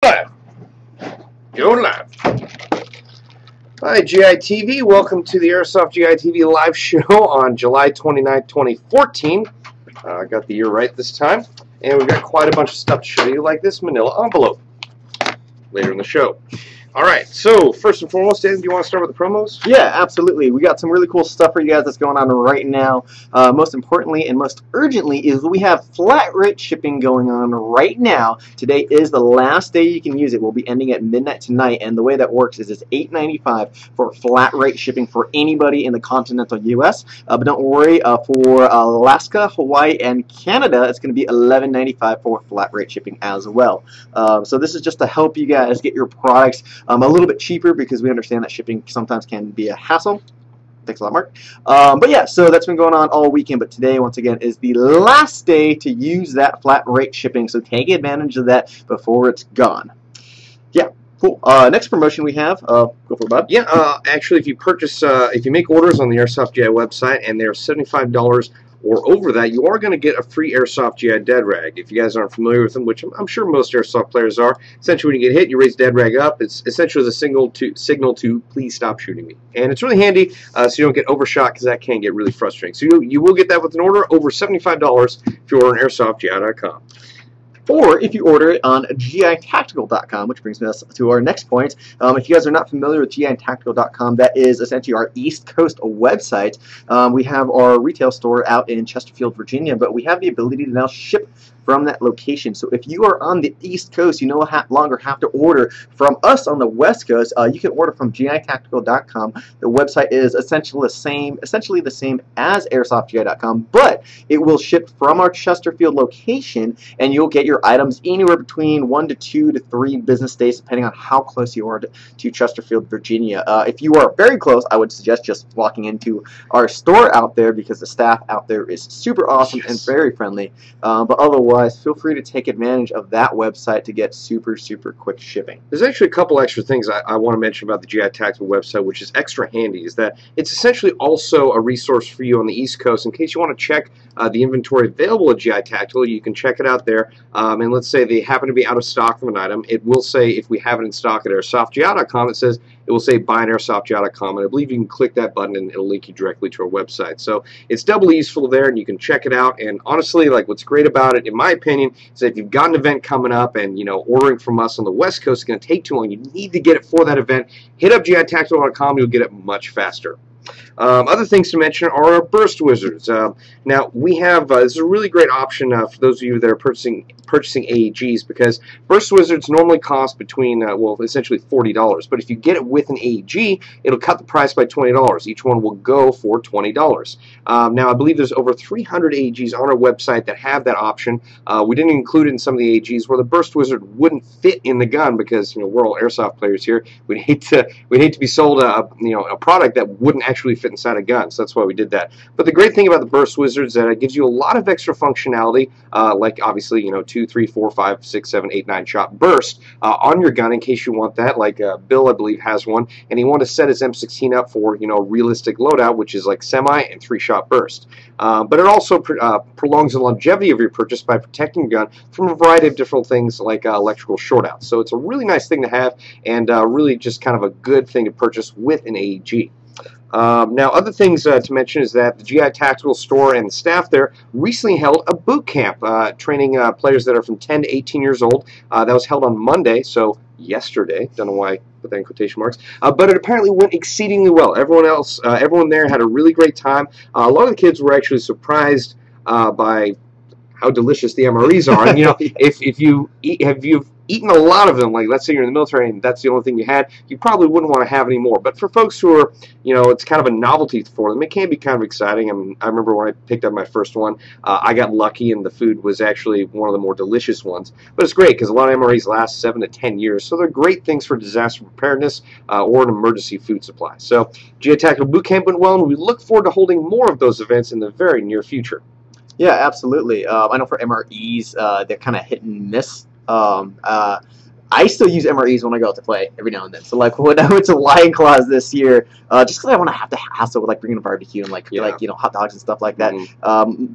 live. Go live. Hi, GI TV. Welcome to the Airsoft GI TV live show on July 29, 2014. I got the year right this time. And we've got quite a bunch of stuff to show you, like this manila envelope later in the show. Alright, so first and foremost, Dan, do you want to start with the promos? Yeah, absolutely. We got some really cool stuff for you guys that's going on right now. Most importantly and most urgently is we have flat rate shipping going on right now. Today is the last day you can use it. We'll be ending at midnight tonight, and the way that works is it's $8.95 for flat rate shipping for anybody in the continental U.S. But don't worry, for Alaska, Hawaii, and Canada, it's going to be $11.95 for flat rate shipping as well. So this is just to help you guys get your products a little bit cheaper, because we understand that shipping sometimes can be a hassle. Thanks a lot, Mark. But yeah, so that's been going on all weekend, but today, once again, is the last day to use that flat rate shipping, so take advantage of that before it's gone. Yeah, cool. Next promotion we have, go for it, Bob. Yeah, actually, if you purchase, if you make orders on the Airsoft GI website and they're $75 or over that, you are going to get a free Airsoft GI dead rag. If you guys aren't familiar with them, which I'm sure most Airsoft players are, essentially when you get hit, you raise dead rag up. It's essentially the signal to please stop shooting me. And it's really handy so you don't get overshot, because that can get really frustrating. So you will get that with an order over $75 if you order on AirsoftGI.com. Or if you order it on GITactical.com, which brings us to our next point. If you guys are not familiar with GITactical.com, that is essentially our East Coast website. We have our retail store out in Chesterfield, Virginia, but we have the ability to now ship from that location. So if you are on the East Coast, you no longer have to order from us on the West Coast. You can order from GITactical.com. The website is essentially the same as AirsoftGI.com, but it will ship from our Chesterfield location, and you'll get your items anywhere between 1 to 2 to 3 business days, depending on how close you are to Chesterfield, Virginia. If you are very close, I would suggest just walking into our store out there, because the staff out there is super awesome and very friendly. But otherwise, feel free to take advantage of that website to get super quick shipping. There's actually a couple extra things I want to mention about the GI Tactical website, which is extra handy, is that it's essentially also a resource for you on the East Coast in case you want to check the inventory available at GI Tactical. You can check it out there, and let's say they happen to be out of stock of an item. It will say, if we have it in stock at AirsoftGI.com, it will say buy on AirsoftGI.com, and I believe you can click that button and it'll link you directly to our website. So it's doubly useful there, and you can check it out. And honestly, like, what's great about it, in my opinion, is that if you've got an event coming up and, you know, ordering from us on the West Coast is going to take too long, you need to get it for that event, hit up GITactical.com, you'll get it much faster. Other things to mention are our burst wizards. Now we have this is a really great option for those of you that are purchasing AEGs, because burst wizards normally cost between well, essentially $40, but if you get it with an AEG, it'll cut the price by $20. Each one will go for $20. Now I believe there's over 300 AEGs on our website that have that option. We didn't include it in some of the AEGs where the burst wizard wouldn't fit in the gun, because, you know, we're all airsoft players here. We'd hate to be sold a product that wouldn't actually fit inside a gun, so that's why we did that. But the great thing about the burst wizards is that it gives you a lot of extra functionality, like obviously, you know, 2, 3, 4, 5, 6, 7, 8, 9 shot burst on your gun in case you want that. Like Bill, I believe, has one, and he wanted to set his M16 up for, you know, realistic loadout, which is like semi and 3-shot burst. But it also prolongs the longevity of your purchase by protecting your gun from a variety of different things like electrical shortouts. So it's a really nice thing to have, and really just kind of a good thing to purchase with an AEG. Now, other things to mention is that the GI Tactical store and the staff there recently held a boot camp training players that are from 10 to 18 years old. That was held on Monday, so yesterday. Don't know why I put that in quotation marks. But it apparently went exceedingly well. Everyone there had a really great time. A lot of the kids were actually surprised by how delicious the MREs are. And, you know, if you've eaten a lot of them, like let's say you're in the military and that's the only thing you had, you probably wouldn't want to have any more. But for folks who are, you know, it's kind of a novelty for them, it can be kind of exciting. I mean, I remember when I picked up my first one, I got lucky and the food was actually one of the more delicious ones. But it's great because a lot of MREs last 7 to 10 years, so they're great things for disaster preparedness or an emergency food supply. So GI Tactical Boot Camp went well, and we look forward to holding more of those events in the very near future. Yeah, absolutely. I know for MREs, they're kind of hit and miss. I still use MREs when I go out to play every now and then. So like when I went to Lion Claws this year, just because I want to have to hassle with like bringing a barbecue and like hot dogs and stuff like that.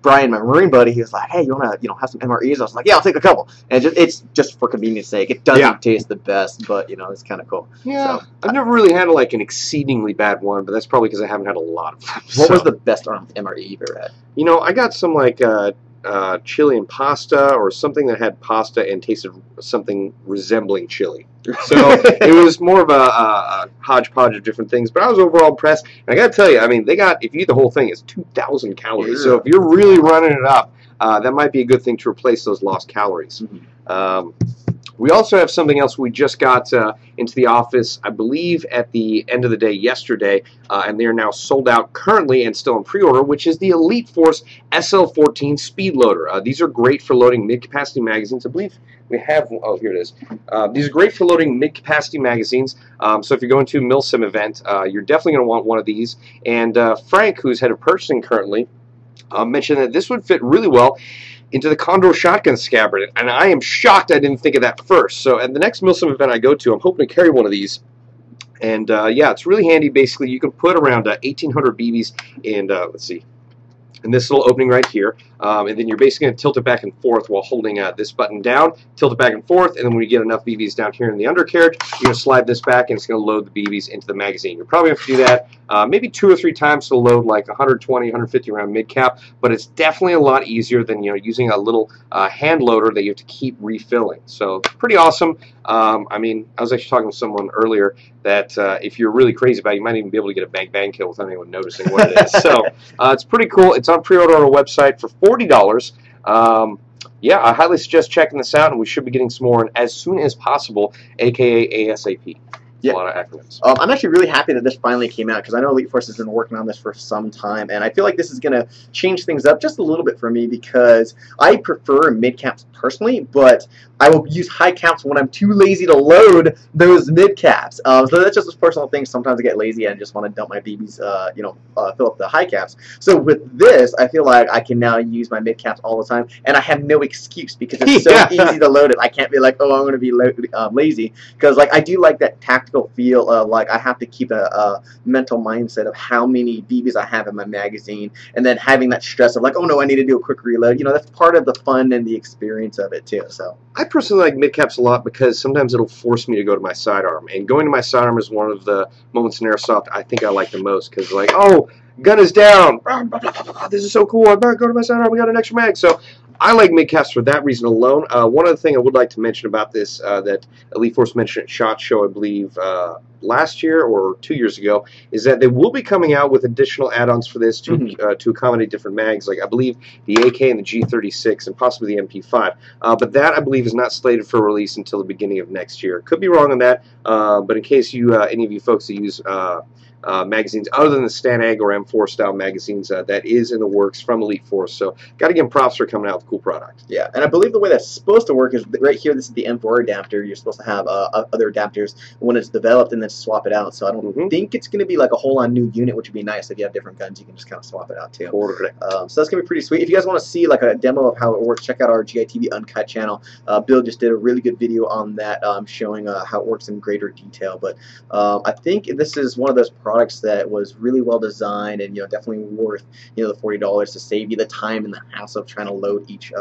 Brian, my Marine buddy, he was like, "Hey, you want to have some MREs?" I was like, "Yeah, I'll take a couple." And it's just for convenience sake. It doesn't taste the best, but it's kind of cool. Yeah, so, I've never really had like an exceedingly bad one, but that's probably because I haven't had a lot of them. What was the best MRE you've ever had? I got some like chili and pasta, or something that had pasta and tasted something resembling chili. So it was more of a hodgepodge of different things, but I was overall impressed. And I got to tell you, I mean, if you eat the whole thing, it's 2,000 calories. Yeah. So if you're really running it up, that might be a good thing to replace those lost calories. We also have something else we just got into the office, I believe, at the end of the day yesterday, and they are now sold out currently and still in pre-order, which is the Elite Force SL14 Speed Loader. These are great for loading mid-capacity magazines. I believe we have, oh, here it is. These are great for loading mid-capacity magazines, so if you're going to a MilSim event, you're definitely going to want one of these. And Frank, who's head of purchasing currently, mentioned that this would fit really well into the Condor shotgun scabbard, and I am shocked I didn't think of that first. So at the next MilSim event I go to, I'm hoping to carry one of these. And yeah, it's really handy. Basically, you can put around 1,800 BBs in, let's see, in this little opening right here, and then you're basically going to tilt it back and forth while holding this button down, tilt it back and forth, and then when you get enough BBs down here in the undercarriage, you're going to slide this back, and it's going to load the BBs into the magazine. You're probably going to have to do that maybe 2 or 3 times to load like 120, 150 round mid-cap, but it's definitely a lot easier than using a little hand loader that you have to keep refilling. So pretty awesome. I mean, I was actually talking to someone earlier that if you're really crazy about it, you might even be able to get a bang kill without anyone noticing what it is. So it's pretty cool. It's on pre-order on our website for $40. Yeah, I highly suggest checking this out, and we should be getting some more as soon as possible, aka ASAP. Yeah. A lot of acronyms. I'm actually really happy that this finally came out, because I know Elite Force has been working on this for some time, and I feel like this is going to change things up just a little bit for me, because I prefer mid-caps personally, but I will use high caps when I'm too lazy to load those mid-caps. So that's just a personal thing. Sometimes I get lazy and just want to dump my BBs, fill up the high caps. So with this, I feel like I can now use my mid-caps all the time, and I have no excuse, because it's so easy to load it. I can't be like, oh, I'm going to be lazy, because like I do like that tactical feel of like I have to keep a mental mindset of how many BBs I have in my magazine, and then having that stress of like, oh no, I need to do a quick reload. That's part of the fun and the experience of it too. So I personally like mid-caps a lot, because sometimes it'll force me to go to my sidearm, and going to my sidearm is one of the moments in Airsoft I think I like the most, because like, oh, gun is down, this is so cool, I better go to my sidearm, we got an extra mag. So I like mid-caps for that reason alone. One other thing I would like to mention about this that Elite Force mentioned at SHOT Show, I believe, last year or 2 years ago, is that they will be coming out with additional add-ons for this to accommodate different mags, like I believe the AK and the G36 and possibly the MP5. But that, I believe, is not slated for release until the beginning of next year. Could be wrong on that, but in case you any of you folks that use magazines other than the STANAG or M4 style magazines, that is in the works from Elite Force. So got to give them props for coming out with a cool product. Yeah, and I believe the way that's supposed to work is right here. This is the M4 adapter. You're supposed to have other adapters when it's developed and then swap it out. So I don't think it's going to be like a whole on new unit, which would be nice if you have different guns. You can just kind of swap it out too. So that's going to be pretty sweet. If you guys want to see like a demo of how it works, check out our GITV Uncut channel. Bill just did a really good video on that, showing how it works in greater detail. But I think this is one of those products that was really well designed, and definitely worth the $40 to save you the time and the hassle of trying to load each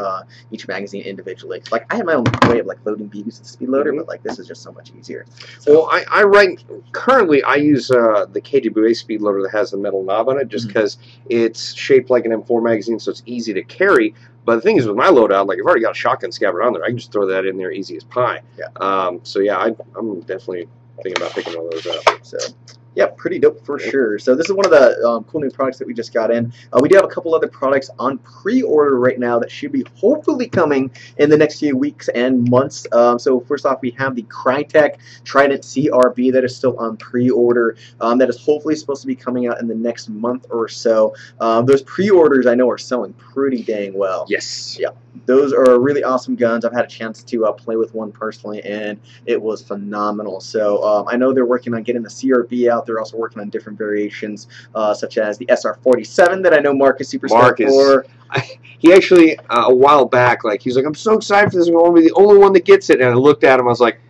magazine individually. Like I have my own way of like loading BBs with the speed loader, but like this is just so much easier. So, well, currently I use the KWA speed loader that has the metal knob on it, just because it's shaped like an M4 magazine, so it's easy to carry. But the thing is, with my loadout, like I've already got a shotgun scabbard on there, I can just throw that in there easy as pie. Yeah. So yeah, I'm definitely thinking about picking one of those up. So. Yeah, pretty dope for sure. So this is one of the cool new products that we just got in. We do have a couple other products on pre-order right now that should be hopefully coming in the next few weeks and months. So first off, we have the Crytek Trident CRB that is still on pre-order. That is hopefully supposed to be coming out in the next month or so. Those pre-orders I know are selling pretty dang well. Yes. Yeah. Those are really awesome guns. I've had a chance to play with one personally, and it was phenomenal. So I know they're working on getting the CRB out. They're also working on different variations, such as the SR47 that I know Mark is super stoked for. He actually, a while back, he's like, I'm so excited for this. I'm going to be the only one that gets it. And I looked at him, I was like,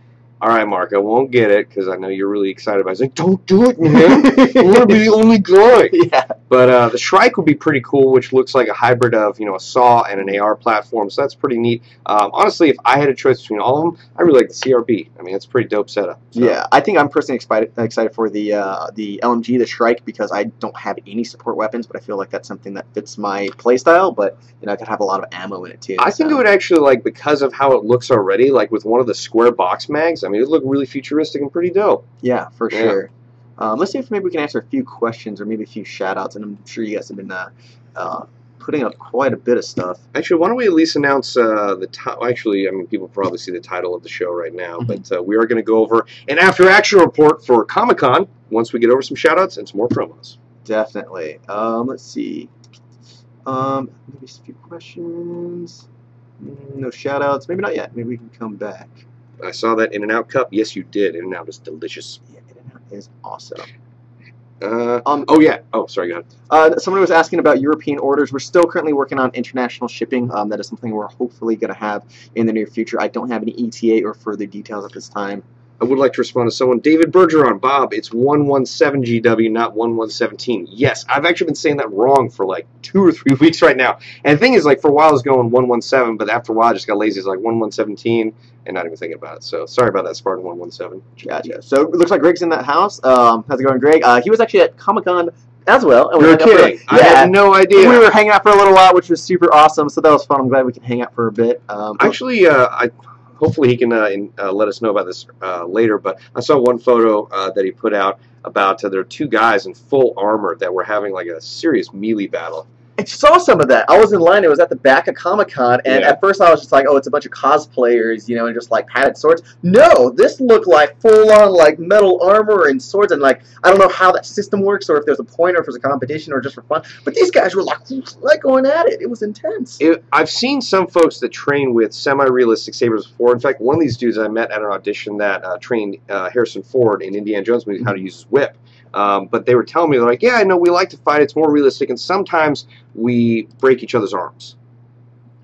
all right, Mark, I won't get it because I know you're really excited about it. He's like, don't do it, man. I want to be the only guy. Yeah. But the Shrike would be pretty cool, which looks like a hybrid of, a SAW and an AR platform, so that's pretty neat. Honestly, if I had a choice between all of them, I really like the CRB. I mean, it's a pretty dope setup. So. Yeah, I think I'm personally excited for the LMG, the Shrike, because I don't have any support weapons, but I feel like that's something that fits my playstyle, but, I could have a lot of ammo in it, too. I think it would actually, because of how it looks already, with one of the square box mags, I mean, it would look really futuristic and pretty dope. Yeah, for sure. Let's see if maybe we can answer a few questions or maybe a few shout-outs, and I'm sure you guys have been putting up quite a bit of stuff. Actually, why don't we at least announce the title? Actually, I mean, people probably see the title of the show right now, but we are going to go over an after-action report for Comic-Con once we get over some shout-outs and some more promos. Definitely. Let's see. Maybe a few questions. No shout-outs. Maybe not yet. Maybe we can come back. I saw that In-N-Out cup. Yes, you did. In-N-Out is delicious. Yeah, In-N-Out is awesome. Oh, yeah. Oh, sorry, go ahead. Somebody was asking about European orders. We're still currently working on international shipping. That is something we're hopefully going to have in the near future. I don't have any ETA or further details at this time. I would like to respond to someone. David Bergeron, Bob, it's 117 GW, not 1117. Yes, I've actually been saying that wrong for 2 or 3 weeks right now. And the thing is, for a while I was going 117, but after a while I just got lazy. It's 1117 and not even thinking about it. So sorry about that, Spartan 117. Gotcha. So it looks like Greg's in that house. How's it going, Greg? He was actually at Comic-Con as well. And You're kidding. I had no idea. We were hanging out for a little while, which was super awesome. So that was fun. I'm glad we could hang out for a bit. Actually, hopefully he can let us know about this later, but I saw one photo that he put out about there are 2 guys in full armor that were having a serious melee battle. I saw some of that. I was in line. It was at the back of Comic-Con, and at first I was just like, oh, it's a bunch of cosplayers, and just padded swords. No, this looked like full-on metal armor and swords, and I don't know how that system works, or if there's a point, or if there's a competition, or just for fun. But these guys were going at it. It was intense. I've seen some folks that train with semi-realistic sabers before. In fact, one of these dudes I met at an audition that trained Harrison Ford in Indiana Jones movie how to use his whip. But they were telling me, they're like, yeah, I know we like to fight, it's more realistic, and sometimes we break each other's arms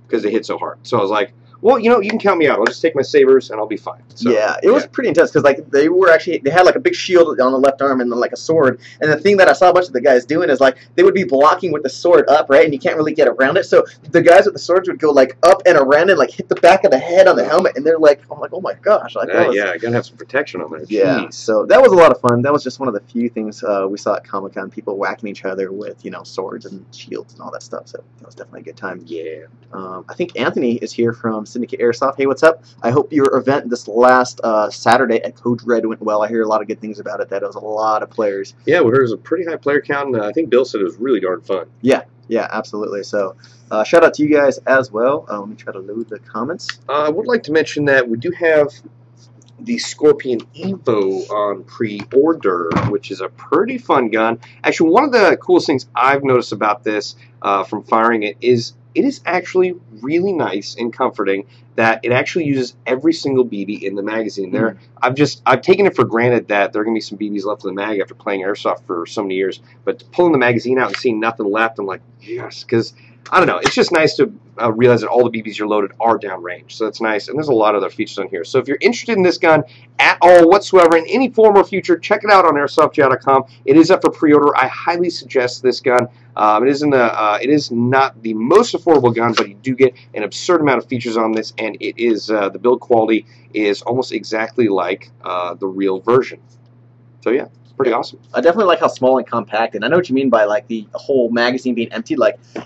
because they hit so hard. So I was like, well, you can count me out. I'll just take my sabers and I'll be fine. So, yeah, it was pretty intense because they had a big shield on the left arm and then a sword. And the thing that I saw a bunch of the guys doing is they would be blocking with the sword up, right? And you can't really get around it. So the guys with the swords would go up and around and hit the back of the head on the helmet. And they're I'm like, oh my gosh! Yeah, I gotta have some protection on there. Yeah, jeez. So that was a lot of fun. That was just one of the few things we saw at Comic-Con. People whacking each other with swords and shields and all that stuff. So that was definitely a good time. Yeah. I think Anthony is here from Syndicate Airsoft. Hey, what's up? I hope your event this last Saturday at Code Red went well. I hear a lot of good things about it. That it was a lot of players. Yeah, well, there was a pretty high player count, and I think Bill said it was really darn fun. Yeah, absolutely. So shout out to you guys as well. Let me try to load the comments. I would like to mention that we do have the Scorpion Evo on pre-order, which is a pretty fun gun. Actually, one of the coolest things I've noticed about this from firing it is actually really nice and comforting that it actually uses every single BB in the magazine. I've taken it for granted that there are going to be some BBs left in the mag after playing Airsoft for so many years, but pulling the magazine out and seeing nothing left, I'm like, yes, because I don't know, it's just nice to realize that all the BBs you're loaded are downrange, so that's nice, and there's a lot of other features on here. So if you're interested in this gun at all whatsoever, in any form or future, check it out on airsoftja.com. It is up for pre-order. I highly suggest this gun. It is not the most affordable gun, but you do get an absurd amount of features on this, and it is the build quality is almost exactly like the real version. So yeah, it's pretty awesome. I definitely like how small and compact, and I know what you mean by the whole magazine being empty.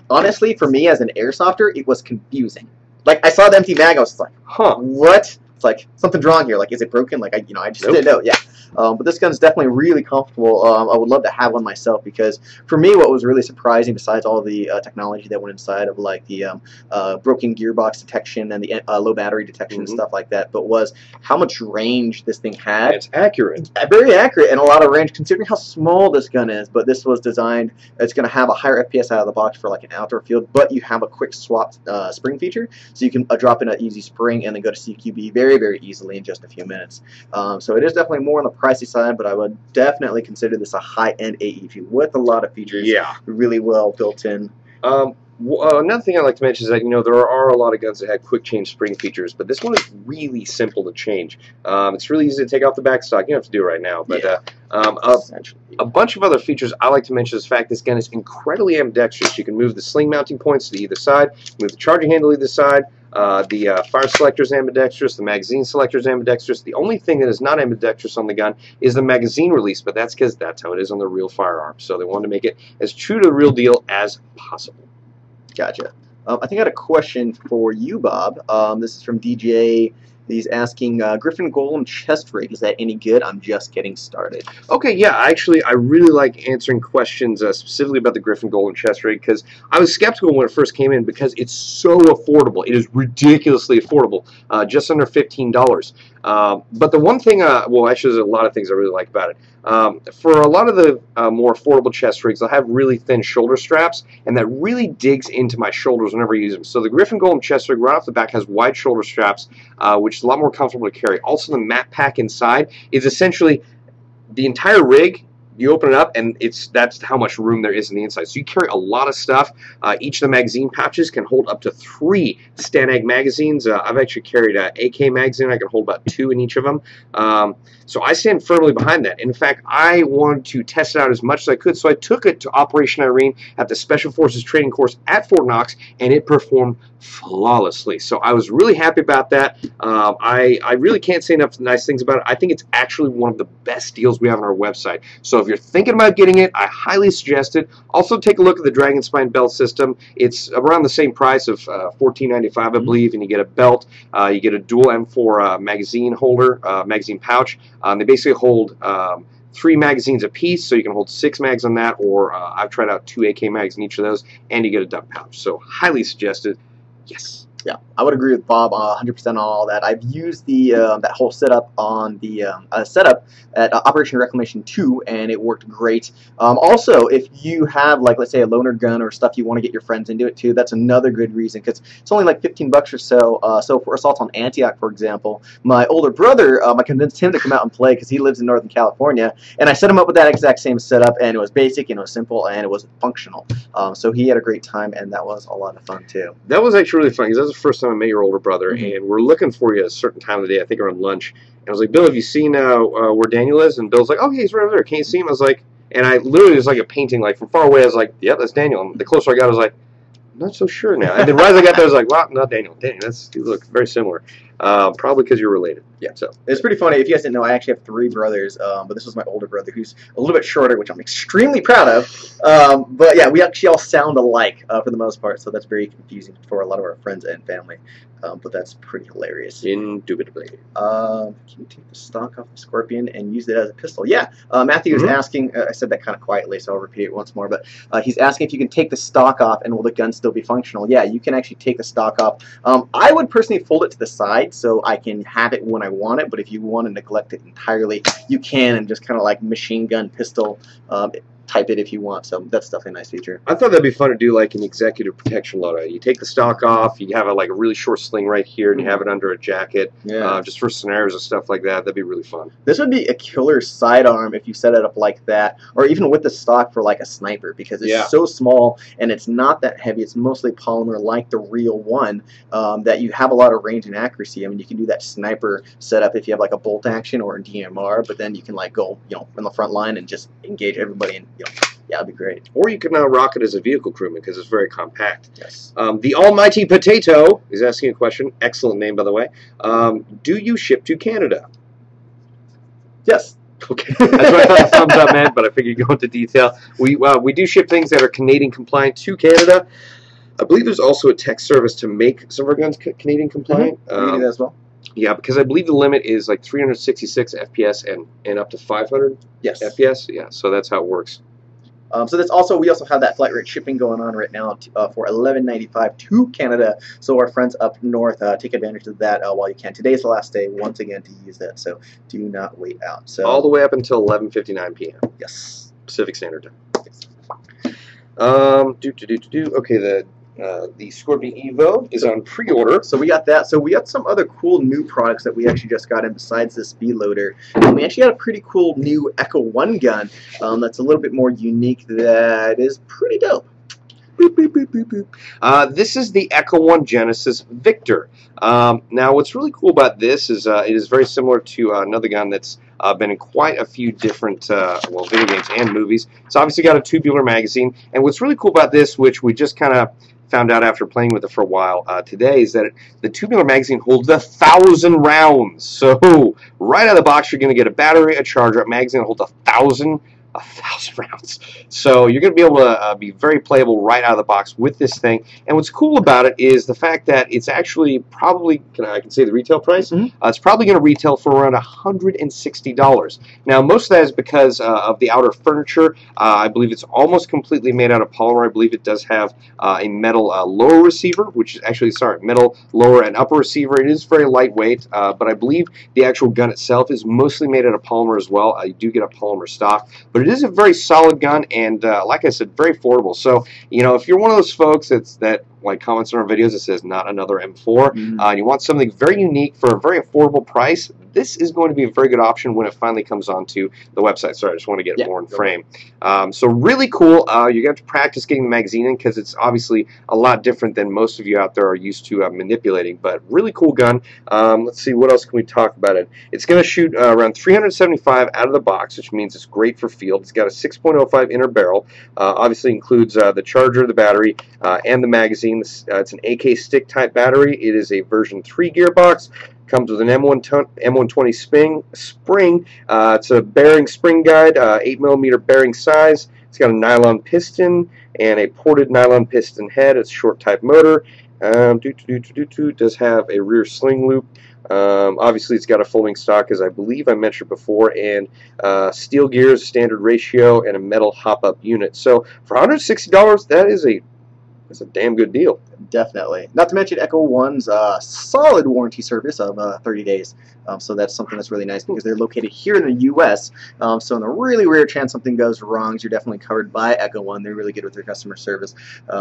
Honestly, for me as an airsofter, it was confusing. I saw the empty mag, I was just like, huh, what? It's something's wrong here. Is it broken? I just didn't know. Yeah. But this gun is definitely really comfortable. I would love to have one myself because for me what was really surprising, besides all the technology that went inside of the broken gearbox detection and the low battery detection and stuff like that, but was how much range this thing had. It's accurate. Very accurate and a lot of range considering how small this gun is. But this was designed, it's going to have a higher FPS out of the box for an outdoor field, but you have a quick swap spring feature, so you can drop in an easy spring and then go to CQB very, very easily in just a few minutes. So it is definitely more on the pricey side, but I would definitely consider this a high-end AEG with a lot of features. Yeah, really well built in. Another thing I'd like to mention is that, you know, there are a lot of guns that have quick change spring features, but this one is really simple to change. It's really easy to take off the back stock. You don't have to do it right now, but a bunch of other features I like to mention is the fact this gun is incredibly ambidextrous. You can move the sling mounting points to either side, move the charging handle to either side. The fire selector is ambidextrous, the magazine selector is ambidextrous. The only thing that is not ambidextrous on the gun is the magazine release, but that's because that's how it is on the real firearm. So they wanted to make it as true to the real deal as possible. Gotcha. I think I had a question for you, Bob. This is from DJ. He's asking, Griffin Golem chest rig, is that any good? I'm just getting started. Okay, yeah, actually, I really like answering questions specifically about the Griffin Golem chest rig because I was skeptical when it first came in because it's so affordable. It is ridiculously affordable, just under $15. But the one thing, well, actually, there's a lot of things I really like about it. For a lot of the more affordable chest rigs, they'll have really thin shoulder straps, and that really digs into my shoulders whenever I use them. So the Griffin Golem chest rig right off the back has wide shoulder straps, which is a lot more comfortable to carry. Also, the mat pack inside is essentially the entire rig. You open it up, and that's how much room there is in the inside. So you carry a lot of stuff. Each of the magazine pouches can hold up to 3 STANAG magazines. I've actually carried an AK magazine. I can hold about 2 in each of them. So I stand firmly behind that. In fact, I wanted to test it out as much as I could, so I took it to Operation Irene at the Special Forces Training Course at Fort Knox, and it performed flawlessly. So I was really happy about that. I really can't say enough nice things about it. I think it's actually one of the best deals we have on our website. So if you're thinking about getting it, I highly suggest it. Also, take a look at the Dragon Spine belt system. It's around the same price of $14.95, I believe, and you get a belt. You get a dual M4 magazine holder, magazine pouch. They basically hold 3 magazines apiece, so you can hold 6 mags on that, or I've tried out 2 AK mags in each of those, and you get a duck pouch. So highly suggested. Yes. Yeah, I would agree with Bob 100% on all that. I've used the that whole setup on the setup at Operation Reclamation 2, and it worked great. Also, if you have, like, let's say a loaner gun or stuff you want to get your friends into it too, that's another good reason, because it's only like $15 or so. So for Assault on Antioch, for example, my older brother, I convinced him to come out and play because he lives in Northern California, and I set him up with that exact same setup, and it was basic, and it was simple, and it was functional. So he had a great time, and that was a lot of fun too. That was actually really fun because that was the first time I met your older brother, and we're looking for you at a certain time of the day. I think around lunch. And I was like, Bill, have you seen where Daniel is? And Bill's like, oh, yeah, he's right over there. Can't you see him? I was like, and I literally was like a painting, like from far away. I was like, yep, that's Daniel. And the closer I got, I was like, I'm not so sure now. And then right as I got there, I was like, wow, not Daniel. Dang, you look very similar. Probably because you're related. Yeah, so it's pretty funny. If you guys didn't know, I actually have 3 brothers, but this was my older brother, who's a little bit shorter, which I'm extremely proud of. But yeah, we actually all sound alike for the most part, so that's very confusing for a lot of our friends and family. But that's pretty hilarious. Indubitably. Can you take the stock off the Scorpion and use it as a pistol? Yeah. Matthew is asking, I said that kind of quietly, so I'll repeat it once more, but he's asking if you can take the stock off and will the gun still be functional? Yeah, you can actually take the stock off. I would personally fold it to the side so I can have it when I want it, but if you want to neglect it entirely, you can, and just kind of like machine gun pistol type it if you want. So that's definitely a nice feature. I thought that'd be fun to do like an executive protection loadout. You take the stock off, you have like a really short sling right here, and you have it under a jacket. Yeah. Just for scenarios and stuff like that. That'd be really fun. This would be a killer sidearm if you set it up like that, or even with the stock for like a sniper, because it's so small and it's not that heavy. It's mostly polymer like the real one, that you have a lot of range and accuracy. I mean, you can do that sniper setup if you have like a bolt action or a DMR, but then you can like go, in the front line and just engage everybody, and yeah, it'd be great. Or you can rock it as a vehicle crewman because it's very compact. Yes. The Almighty Potato is asking a question. Excellent name, by the way. Do you ship to Canada? Yes. Okay, that's what I thought the thumbs up meant, but I figured you'd go into detail. We do ship things that are Canadian compliant to Canada. I believe there's also a tech service to make some of our guns Canadian compliant. We can do that as well. Yeah, because I believe the limit is like 366 FPS and up to 500 FPS. Yeah, so that's how it works. So that's also, we also have that flight rate shipping going on right now for $11.95 to Canada. So our friends up north, take advantage of that while you can. Today is the last day once again to use that, so do not wait out. So all the way up until 11:59 p.m. Yes, Pacific Standard Time. Okay, the Scorpion Evo is on pre-order. So we got that. So we got some other cool new products that we actually just got in besides this B-loader. We actually got a pretty cool new Echo 1 gun that's a little bit more unique, that is pretty dope. This is the Echo One Genesis Viktor. Now, what's really cool about this is it is very similar to another gun that's been in quite a few different well, video games and movies. It's obviously got a tubular magazine, and what's really cool about this, which we just kind of found out after playing with it for a while today, is that the tubular magazine holds 1,000 rounds. So right out of the box, you're going to get a battery, a charger, a magazine that holds 1,000 rounds. So you're going to be able to be very playable right out of the box with this thing. And what's cool about it is the fact that it's actually probably, I can say the retail price? It's probably going to retail for around $160. Now, most of that is because of the outer furniture. I believe it's almost completely made out of polymer. I believe it does have a metal lower receiver, which is actually, metal lower and upper receiver. It is very lightweight, but I believe the actual gun itself is mostly made out of polymer as well. You do get a polymer stock, but it is a very solid gun, and like I said, very affordable. So, you know, if you're one of those folks that like comments on our videos that says not another M4, and you want something very unique for a very affordable price, this is going to be a very good option when it finally comes onto the website. Sorry, I just want to get it more in frame. So really cool. You got to practice getting the magazine in because it's obviously a lot different than most of you out there are used to manipulating, but really cool gun. Let's see, what else can we talk about it? It's going to shoot around 375 out of the box, which means it's great for field. It's got a 6.05 inner barrel. Obviously includes the charger, the battery, and the magazine. It's an AK stick type battery. It is a version 3 gearbox. Comes with an M120 spring. It's a bearing spring guide, 8mm bearing size. It's got a nylon piston and a ported nylon piston head. It's a short type motor. It does have a rear sling loop. Obviously, it's got a folding stock, as I believe I mentioned before, and steel gears, standard ratio, and a metal hop-up unit. So for $160, that's a damn good deal. Definitely. Not to mention Echo One's solid warranty service of 30 days. So that's something that's really nice because they're located here in the U.S. So in a really rare chance something goes wrong, you're definitely covered by Echo One. They're really good with their customer service.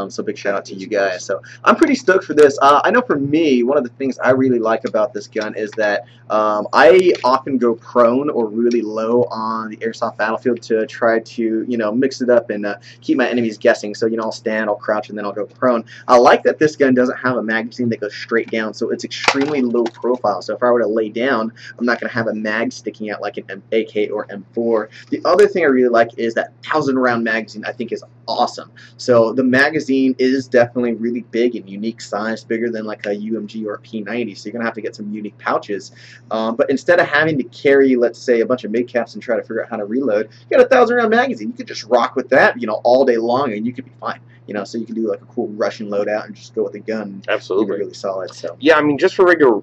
So big shout out to you guys. So I'm pretty stoked for this. I know for me, one of the things I really like about this gun is that I often go prone or really low on the airsoft battlefield to try to, you know, mix it up and keep my enemies guessing. So, you know, I'll stand, I'll crouch, and then I'll go prone. I like that this gun doesn't have a magazine that goes straight down, so it's extremely low profile. So if I were to lay down, I'm not going to have a mag sticking out like an AK or M4. The other thing I really like is that 1,000 round magazine. I think is awesome. So the magazine is definitely really big and unique size, bigger than like a UMG or a P90, so you're going to have to get some unique pouches. But instead of having to carry, let's say, a bunch of mid caps and try to figure out how to reload, you got a 1,000 round magazine. You could just rock with that, you know, all day long, and you could be fine. You know, so you can do like a cool Russian loadout and just go with a gun. Absolutely, really solid. So yeah, I mean, just for regular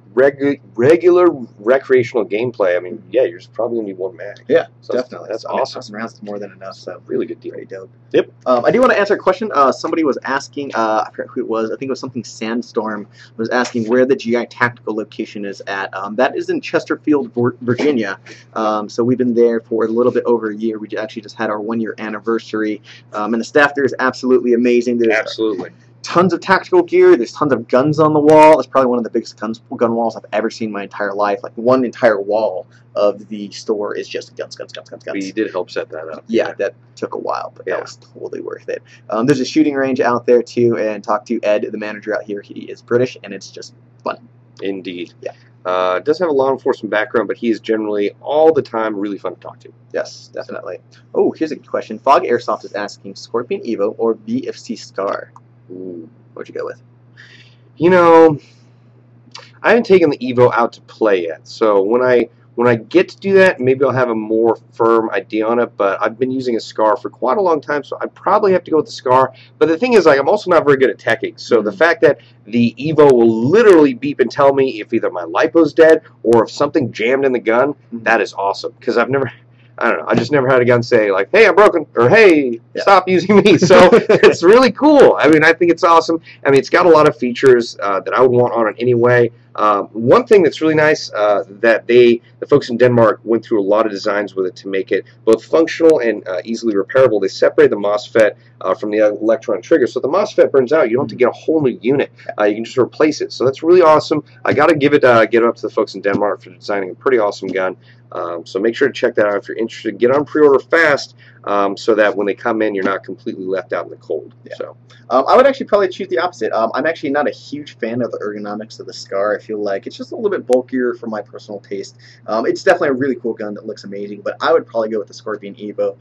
recreational gameplay, I mean, yeah, you're probably gonna need one mag. Yeah, so definitely. That's awesome. 1,000 rounds is more than enough. So really good deal. Pretty dope. Yep. I do want to answer a question. Somebody was asking. I forget who it was. I think it was something Sandstorm was asking where the GI Tactical location is at. That is in Chesterfield, Virginia. So we've been there for a little bit over a year. We actually just had our 1-year anniversary, and the staff there is absolutely amazing. There's absolutely tons of tactical gear. There's tons of guns on the wall. It's probably one of the biggest gun walls I've ever seen in my entire life. Like one entire wall of the store is just guns. We did help set that up. Yeah, that took a while, but that was totally worth it. There's a shooting range out there too, and talk to Ed, the manager out here. He is British, and it's just fun. Indeed. Yeah. Does have a law enforcement background, but he is generally all the time really fun to talk to. Yes, definitely. Oh, here's a question. Fog Airsoft is asking Scorpion Evo or BFC Scar. Ooh, what'd you go with? You know, I haven't taken the Evo out to play yet, so when I get to do that, maybe I'll have a more firm idea on it, but I've been using a SCAR for quite a long time, so I probably have to go with the SCAR. But the thing is, like, I'm also not very good at teching, so the fact that the Evo will literally beep and tell me if either my LiPo's dead or if something jammed in the gun, that is awesome, because I don't know, I just never had a gun say, like, hey, I'm broken, or hey, stop using me. So it's really cool. I mean, I think it's awesome. I mean, it's got a lot of features that I would want on it anyway. One thing that's really nice that the folks in Denmark went through a lot of designs with it to make it both functional and easily repairable. They separated the MOSFET from the electron trigger. So if the MOSFET burns out, you don't have to get a whole new unit. You can just replace it. So that's really awesome. I got to give it up to the folks in Denmark for designing a pretty awesome gun. So make sure to check that out if you're interested. Get on pre-order fast. so that when they come in, you're not completely left out in the cold. Yeah. So. I would actually probably choose the opposite. I'm actually not a huge fan of the ergonomics of the SCAR. I feel like it's just a little bit bulkier for my personal taste. It's definitely a really cool gun that looks amazing, but I would probably go with the Scorpion Evo.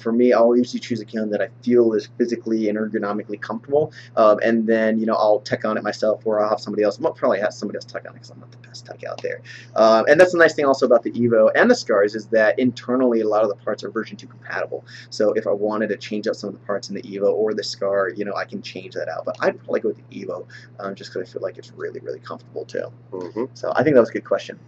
For me, I'll usually choose a gun that I feel is physically and ergonomically comfortable, and then, you know, I'll tech on it myself, or I'll have somebody else. I'll probably have somebody else tech on it because I'm not the best tech out there. And that's the nice thing also about the Evo and the SCARs, is that internally a lot of the parts are version 2 compatible. So if I wanted to change out some of the parts in the Evo or the SCAR, you know, I can change that out. But I'd probably go with the Evo, just because I feel like it's really, really comfortable too. So I think that was a good question.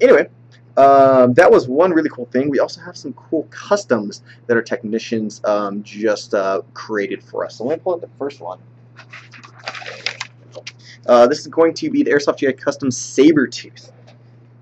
Anyway, that was one really cool thing. We also have some cool customs that our technicians just created for us. So let me pull up the first one. This is going to be the Airsoft GI Custom Sabertooth.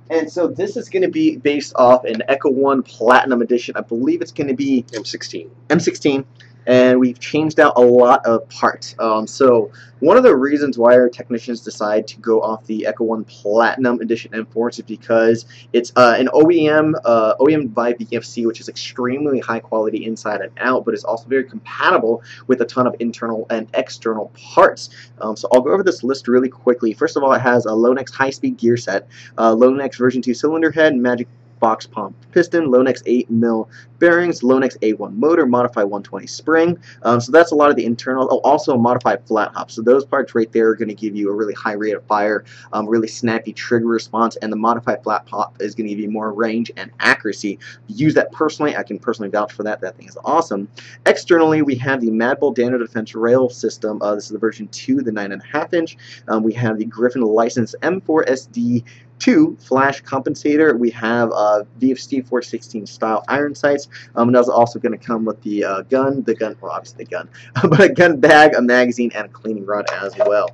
And so this is going to be based off an Echo 1 Platinum Edition. I believe it's going to be M16. And we've changed out a lot of parts. So one of the reasons why our technicians decide to go off the Echo 1 Platinum Edition M4 is because it's an OEM by VFC, which is extremely high quality inside and out, but it's also very compatible with a ton of internal and external parts. So I'll go over this list really quickly. First of all, it has a Lonex high-speed gear set, Lonex version 2 cylinder head, Magic Box pump piston, Lonex 8mm bearings, Lonex A1 motor, modified 120 spring. So that's a lot of the internal. Oh, also a modified flat hop. So those parts right there are going to give you a really high rate of fire, really snappy trigger response, and the modified flat hop is going to give you more range and accuracy. Use that personally. I can personally vouch for that. That thing is awesome. Externally, we have the Madbull Dano Defense Rail System. This is the version 2, the 9.5 inch. We have the Griffin licensed M4SD 2 flash compensator. We have VFC 416 style iron sights. And that's also going to come with the gun, well, obviously the gun, but a gun bag, a magazine, and a cleaning rod as well.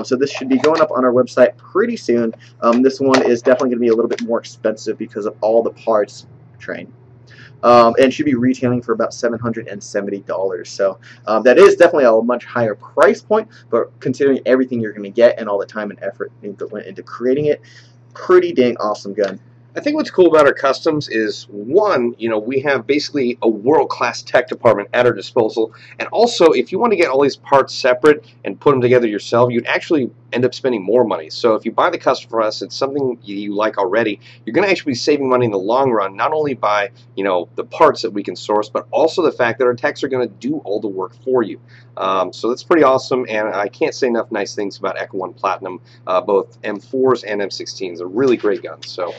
So this should be going up on our website pretty soon. This one is definitely going to be a little bit more expensive because of all the parts. And should be retailing for about $770. So that is definitely a much higher price point, but considering everything you're going to get and all the time and effort that went into creating it, pretty dang awesome gun. I think what's cool about our customs is, one, you know, we have basically a world-class tech department at our disposal, and also if you want to get all these parts separate and put them together yourself, you'd actually end up spending more money. So if you buy the custom from us, it's something you like already, you're going to actually be saving money in the long run, not only by, you know, the parts that we can source, but also the fact that our techs are going to do all the work for you. So that's pretty awesome, and I can't say enough nice things about Echo 1 Platinum, both M4s and M16s. They're really great guns. So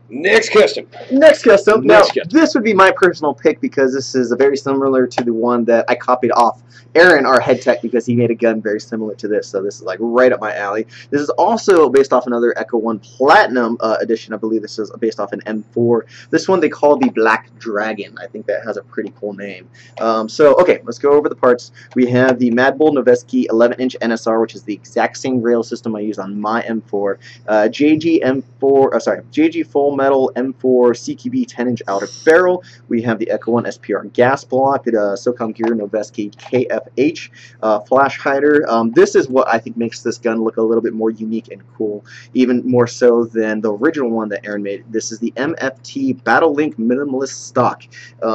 Next custom. Now, this would be my personal pick because this is very similar to the one that I copied off Aaron, our head tech, because he made a gun very similar to this. So this is like right up my alley. This is also based off another Echo 1 Platinum edition. I believe this is based off an M4. This one they call the Black Dragon. I think that has a pretty cool name. Okay, let's go over the parts. We have the Madbull Noveski 11-inch NSR, which is the exact same rail system I use on my M4. JG Full Metal M4 CQB 10-inch outer barrel. We have the Echo 1 SPR gas block, the SOCOM Gear Noveski KFH flash hider. This is what I think makes this gun look a little bit more unique and cool, even more so than the original one that Aaron made. This is the MFT Battle Link Minimalist stock.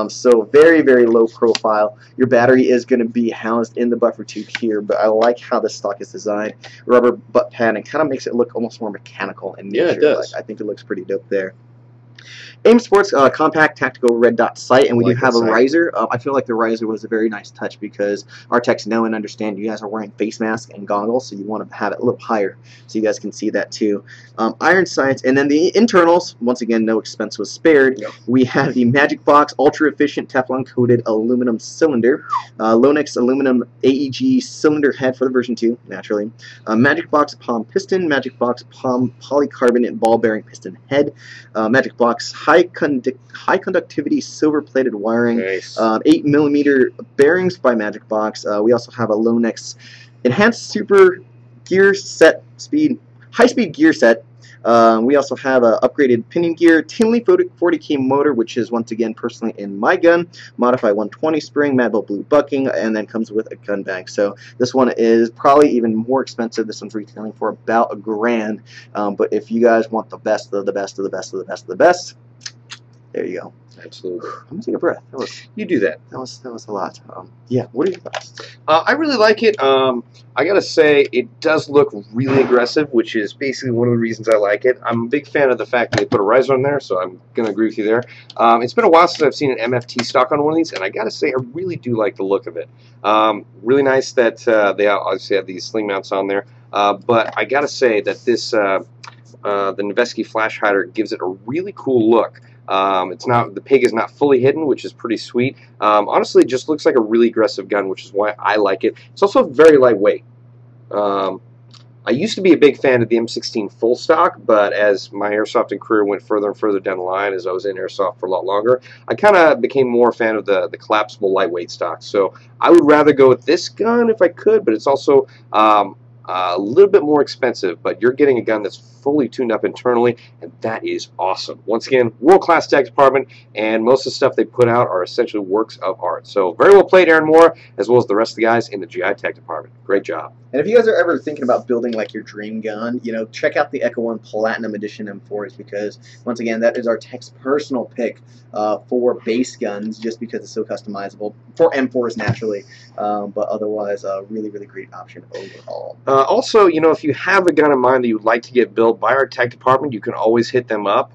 So very, very low profile. Your battery is going to be housed in the buffer tube here, but I like how this stock is designed. Rubber butt pad, and kind of makes it look almost more mechanical in nature. Yeah, it does. Like, I think it looks pretty dope there. AIM Sports compact tactical red dot sight, and we do have a riser. I feel like the riser was a very nice touch because our techs know and understand you guys are wearing face masks and goggles, so you want to have it a little higher so you guys can see that too. Iron sights, and then the internals, once again, no expense was spared. Yep. We have the Magic Box ultra efficient Teflon coated aluminum cylinder, Lonex aluminum AEG cylinder head for the version 2, naturally. Magic Box palm piston, Magic Box palm polycarbonate ball bearing piston head, Magic Box high conductivity silver plated wiring, nice. 8mm bearings by Magic Box. We also have a Lonex enhanced super gear set speed, high speed gear set We also have an upgraded pinion gear, Tinley 40K motor, which is once again personally in my gun, modified 120 spring, Madball blue bucking, and then comes with a gun bag. So this one is probably even more expensive. This one's retailing for about $1,000. But if you guys want the best of the best of the best of the best of the best, there you go. Absolutely. I'm gonna take a breath. You do that. That was a lot. Yeah. What are your thoughts? I really like it. I gotta say, it does look really aggressive, which is basically one of the reasons I like it. I'm a big fan of the fact that they put a riser on there, so I'm gonna agree with you there. It's been a while since I've seen an MFT stock on one of these, and I gotta say, I really do like the look of it. Really nice that they obviously have these sling mounts on there, but I gotta say that this the Noveske flash hider gives it a really cool look. It's not, the pig is not fully hidden, which is pretty sweet. Honestly, it just looks like a really aggressive gun, which is why I like it. It's also very lightweight. I used to be a big fan of the M16 full stock, but as my airsoft career went further and further down the line, as I was in airsoft for a lot longer, I kind of became more a fan of the collapsible lightweight stock. So I would rather go with this gun if I could, but it's also a little bit more expensive, but you're getting a gun that's fully tuned up internally, and that is awesome. Once again, world-class tech department, and most of the stuff they put out are essentially works of art. So very well played, Aaron Moore, as well as the rest of the guys in the GI Tech department. Great job. And if you guys are ever thinking about building like your dream gun, you know, check out the Echo One Platinum Edition M4s, because once again, that is our tech's personal pick for base guns, just because it's so customizable for M4s naturally, but otherwise, a really, really great option overall. Also, you know, if you have a gun in mind that you would like to get built by our tech department, you can always hit them up.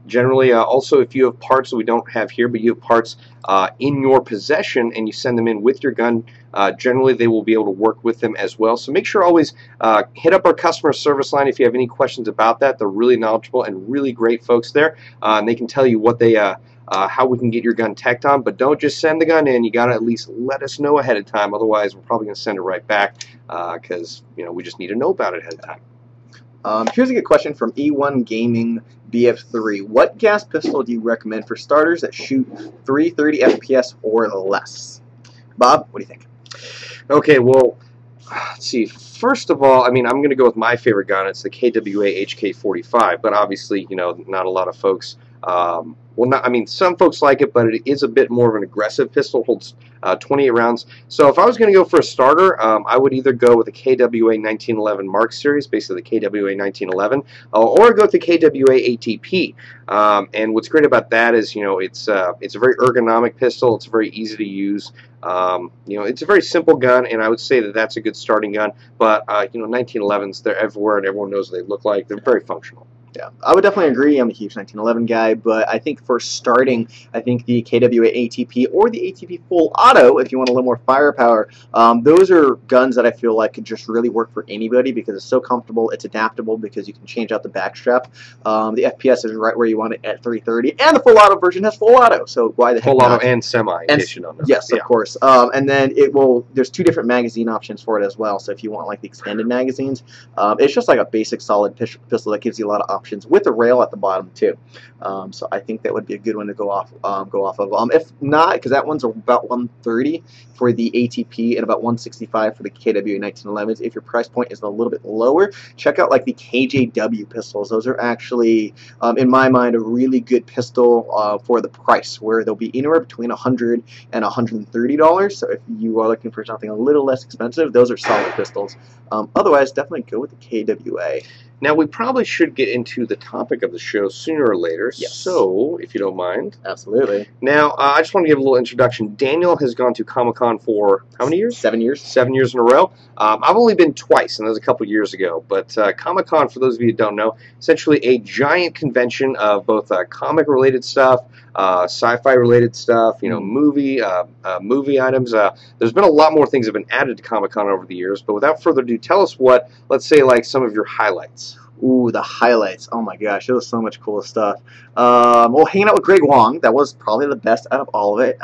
Generally, also, if you have parts that we don't have here, but you have parts in your possession and you send them in with your gun, generally they will be able to work with them as well. So make sure always hit up our customer service line if you have any questions about that. They're really knowledgeable and really great folks there, and they can tell you what they how we can get your gun teched on. But don't just send the gun in. You got to at least let us know ahead of time. Otherwise, we're probably going to send it right back because you know, we just need to know about it ahead of time. Here's a good question from E1 Gaming BF3. What gas pistol do you recommend for starters that shoot 330 FPS or less? Bob, what do you think? Okay, well, let's see. First of all, I mean, I'm going to go with my favorite gun. It's the KWA HK45, but obviously, you know, not a lot of folks. Well, not, I mean, some folks like it, but it is a bit more of an aggressive pistol. It holds 28 rounds. So if I was going to go for a starter, I would either go with the KWA 1911 Mark Series, basically the KWA 1911, or go with the KWA ATP. And what's great about that is, you know, it's a very ergonomic pistol. It's very easy to use. You know, it's a very simple gun, and I would say that that's a good starting gun. But you know, 1911s, they're everywhere, and everyone knows what they look like. They're very functional. Yeah, I would definitely agree. I'm a huge 1911 guy, but I think for starting, I think the KWA ATP or the ATP Full Auto, if you want a little more firepower, those are guns that I feel like could just really work for anybody because it's so comfortable, it's adaptable because you can change out the back strap. The FPS is right where you want it at 330, and the Full Auto version has Full Auto, so why the heck Full not? Auto and semi, in case you don't know. Yes, yeah. Of course. And then it will, there's two different magazine options for it as well, so if you want like the extended magazines, it's just like a basic solid pistol that gives you a lot of options with a rail at the bottom too. So I think that would be a good one to go off of. If not, because that one's about 130 for the ATP and about 165 for the KWA 1911s. If your price point is a little bit lower, check out like the KJW pistols. Those are actually, in my mind, a really good pistol for the price, where they'll be anywhere between $100 and $130. So if you are looking for something a little less expensive, those are solid pistols. Otherwise, definitely go with the KWA. Now, we probably should get into the topic of the show sooner or later, yes. So, if you don't mind. Absolutely. Now, I just want to give a little introduction. Daniel has gone to Comic-Con for how many years? 7 years. 7 years in a row. I've only been twice, and that was a couple years ago. But Comic-Con, for those of you who don't know, essentially a giant convention of both comic-related stuff, sci-fi-related stuff, you know, movie items. There's been a lot more things that have been added to Comic-Con over the years. But without further ado, tell us what, let's say, like some of your highlights. Ooh, the highlights. Oh my gosh, there was so much cool stuff. Well, hanging out with Greg Wong, that was probably the best out of all of it.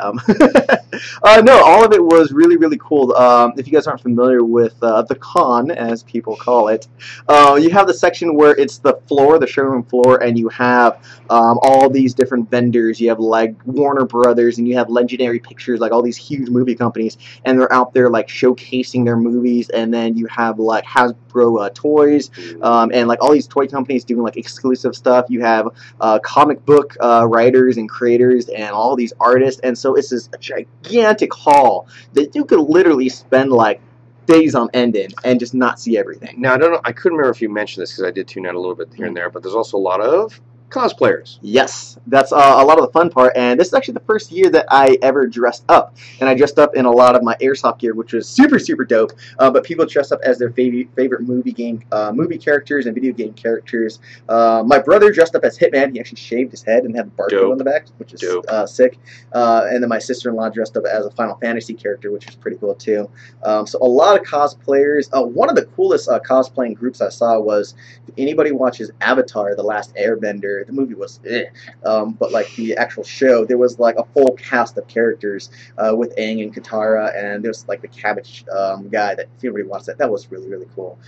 No, all of it was really, really cool. If you guys aren't familiar with the con, as people call it, you have the section where it's the floor, the showroom floor, and you have all these different vendors. You have like Warner Brothers, and you have Legendary Pictures, like all these huge movie companies, and they're out there like showcasing their movies. And then you have like Hasbro toys, and like all these toy companies doing like exclusive stuff. You have comic book writers and creators and all these artists, and so it's this gigantic hall that you could literally spend like days on end in and just not see everything. Now, I don't know, I couldn't remember if you mentioned this because I did tune out a little bit here and there, but there's also a lot of cosplayers. Yes, that's a lot of the fun part, and this is actually the first year that I ever dressed up, and I dressed up in a lot of my Airsoft gear, which was super, super dope, but people dressed up as their favorite movie characters and video game characters. My brother dressed up as Hitman. He actually shaved his head and had the barcode on the back, which is sick, and then my sister-in-law dressed up as a Final Fantasy character, which was pretty cool too. So a lot of cosplayers. One of the coolest cosplaying groups I saw was, if anybody watches Avatar: The Last Airbender, the movie was but like the actual show, there was like a full cast of characters with Aang and Katara, and there's like the cabbage guy that, if anybody watched that was really, really cool.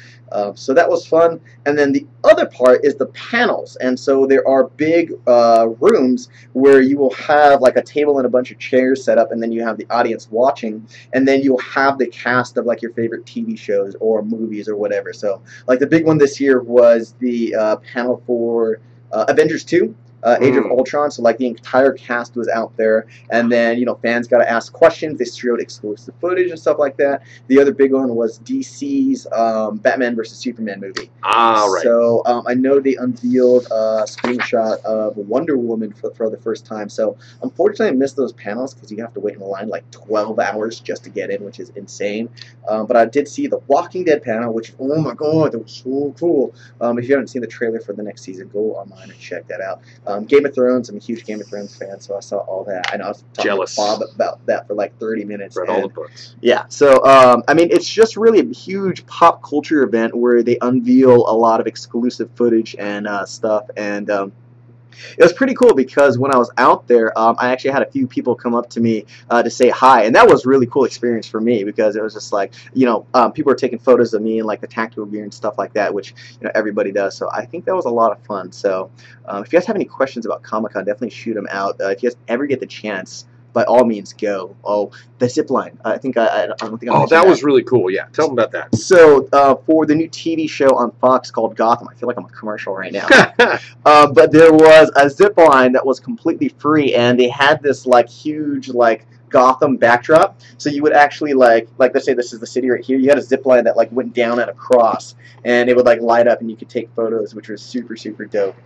So that was fun. And then the other part is the panels, and so there are big rooms where you will have like a table and a bunch of chairs set up, and then you have the audience watching, and then you'll have the cast of like your favorite TV shows or movies or whatever. So like the big one this year was the panel for Avengers 2, Age of Ultron, so like the entire cast was out there, and then, you know, fans got to ask questions. They showed exclusive footage and stuff like that. The other big one was DC's Batman vs. Superman movie. Right. So I know they unveiled a screenshot of Wonder Woman for the first time, so unfortunately I missed those panels because you have to wait in the line like 12 hours just to get in, which is insane. But I did see the Walking Dead panel, which, oh my god, that was so cool. If you haven't seen the trailer for the next season, go online and check that out. Game of Thrones, I'm a huge Game of Thrones fan, so I saw all that. I know I was talking to Bob about that for like 30 minutes. Read all the books. Yeah, so I mean, it's just really a huge pop culture event where they unveil a lot of exclusive footage and stuff, and it was pretty cool because when I was out there, I actually had a few people come up to me to say hi, and that was a really cool experience for me because it was just like, you know, people were taking photos of me and like the tactical gear and stuff like that, which, you know, everybody does. So I think that was a lot of fun. So if you guys have any questions about Comic-Con, definitely shoot them out. If you guys ever get the chance, by all means, go. Oh, the zip line. I don't think I that was really cool. Yeah, tell them about that. So for the new TV show on Fox called Gotham, I feel like I'm a commercial right now. But there was a zip line that was completely free, and they had this like huge like Gotham backdrop. So you would actually like let's say this is the city right here. You had a zip line that like went down and across, and it would like light up, and you could take photos, which was super, super dope.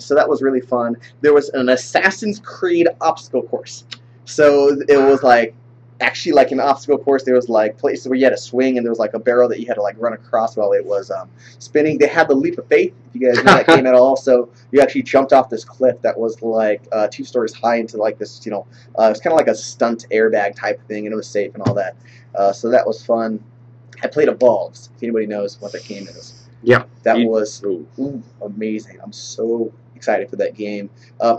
So that was really fun. There was an Assassin's Creed obstacle course. So it was like actually like an obstacle course. There was like places where you had to swing, and there was like a barrel that you had to like run across while it was spinning. They had the leap of faith, if you guys know that game at all. So you actually jumped off this cliff that was like 2 stories high into like this, you know, it was kind of like a stunt airbag type thing, and it was safe and all that. So that was fun. I played Evolves, if anybody knows what that game is. Yeah. That was amazing. I'm so excited for that game.